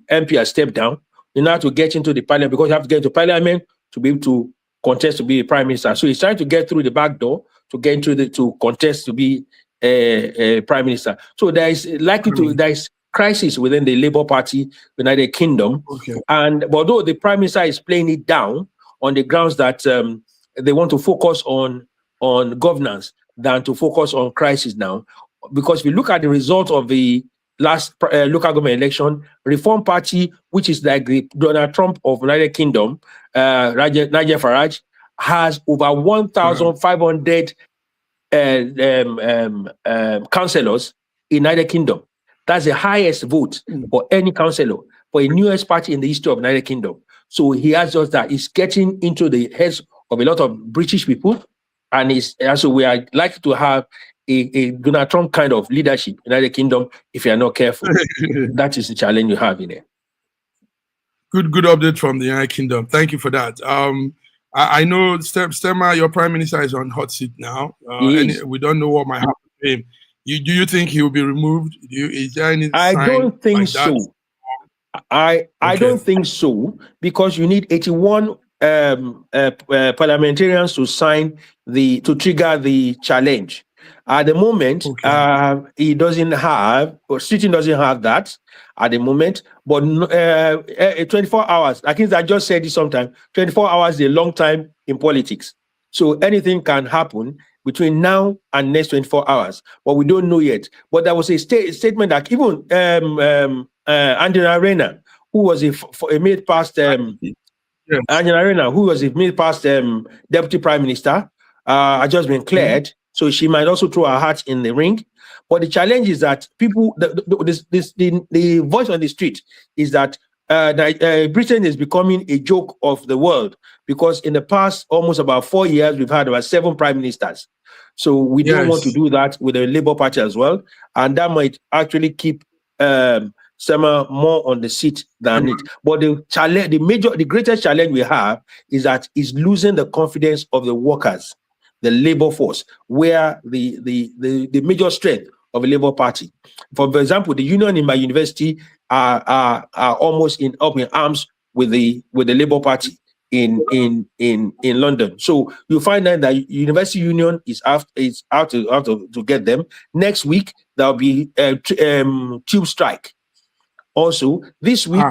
MP has stepped down in order to get into the parliament, because you have to get into parliament to be able to contest to be a prime minister. So he's trying to get through the back door to get into to contest to be a prime minister. So there is crisis within the Labour Party, United Kingdom. And although the prime minister is playing it down on the grounds that they want to focus on governance than to focus on crisis now, because if you look at the result of the last local government election, Reform Party, which is like the Donald Trump of United Kingdom, Nigel Farage, has over 1,500 councillors in United Kingdom. That's the highest vote for any councillor for a newest party in the history of United Kingdom. So he has just that. He's getting into the heads of a lot of British people, and so we are likely to have a Donald Trump kind of leadership in the United Kingdom if you are not careful. That is the challenge you have in there. Good update from the United Kingdom. Thank you for that. I know Stemma, your prime minister, is on hot seat now. We don't know what might happen to him. Do you think he will be removed? Is there any sign? I don't think so. I don't think so, because you need 81 parliamentarians to sign to trigger the challenge. At the moment, he doesn't have, or Streeton doesn't have that at the moment, but 24 hours, I think I just said it sometime, 24 hours is a long time in politics. So anything can happen between now and next 24 hours, but we don't know yet. But there was a statement that even Angela Rayner, who was a made past Angela Rayner, who was a made past deputy prime minister, had just been cleared. So she might also throw her hat in the ring. But the challenge is that people, the voice on the street is that Britain is becoming a joke of the world, because in the past almost about 4 years, we've had about 7 prime ministers. So we don't want to do that with the Labour Party as well. And that might actually keep Sema more on the seat than it. But the greatest challenge we have is that is losing the confidence of the workers, the labor force, where the major strength of a Labour Party. For example, the union in my university are almost up in arms with the Labour Party in London. So you find that the university union is out to get them. Next week there'll be a tube strike. Also this week,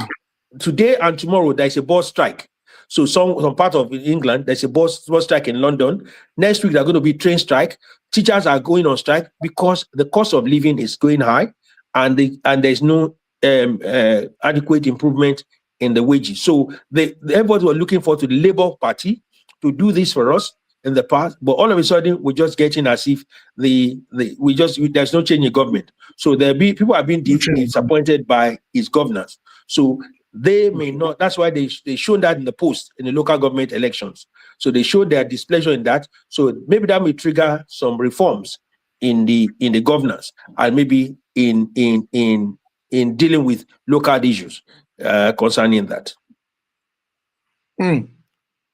today and tomorrow, there's a bus strike. So some part of England, there's a bus strike in London. Next week, there's going to be train strike. Teachers are going on strike because the cost of living is going high, and there's no adequate improvement in the wages. So everybody were looking forward to the Labour Party to do this for us in the past, but all of a sudden we're just getting as if there's no change in government. So people are being disappointed by his governance. So they may not. That's why they shown that in the post in the local government elections. So they showed their displeasure in that. So maybe that may trigger some reforms in the governance and maybe in dealing with local issues concerning that.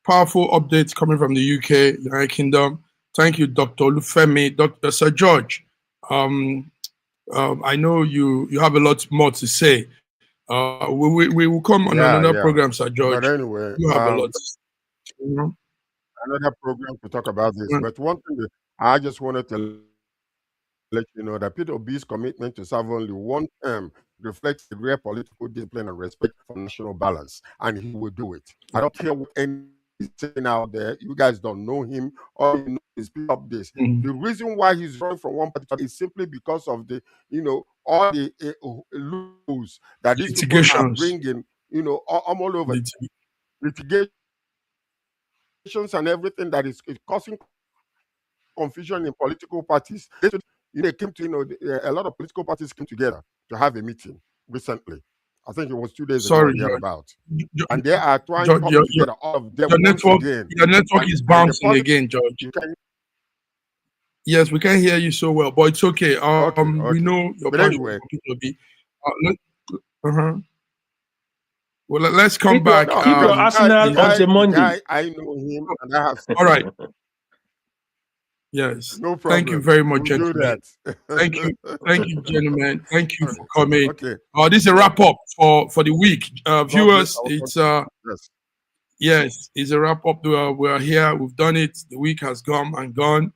Powerful updates coming from the UK, United Kingdom. Thank you, Dr. Olufemi. Dr. Sir George, I know you have a lot more to say. We will come on another program, Sir George. But anyway, you have a lot. Another program to talk about this. But one thing that I just wanted to let you know that Peter Obi's commitment to serve only one term reflects the real political discipline and respect for national balance, and he will do it. I don't care what any is saying out there. You guys don't know him, or you know his pick up this. The reason why he's running from one party is simply because of the, all the rules that these people are bringing, all over litigations and everything that is causing confusion in political parties. They came to, a lot of political parties came together to have a meeting recently. I think it was 2 days ago. And they are trying to come together, all of them once again. Your network is bouncing again, George. Yes, we can't hear you so well, but it's okay. Okay. We know your but anyway. Well, let's come back. Keep your Arsenal on Monday. I know him, and I have. All right. Yes. No problem. Thank you very much, gentlemen. Thank you, gentlemen. Thank you for coming. Okay. This is a wrap up for the week. Viewers, it's it's a wrap up. We are here. We've done it. The week has come and gone.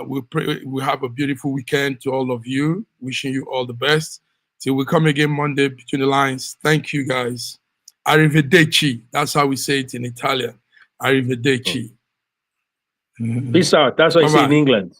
We have a beautiful weekend to all of you. Wishing you all the best. Till we come again Monday between the lines. Thank you, guys. Arrivederci. That's how we say it in Italian. Arrivederci. Peace out. That's what you say in England.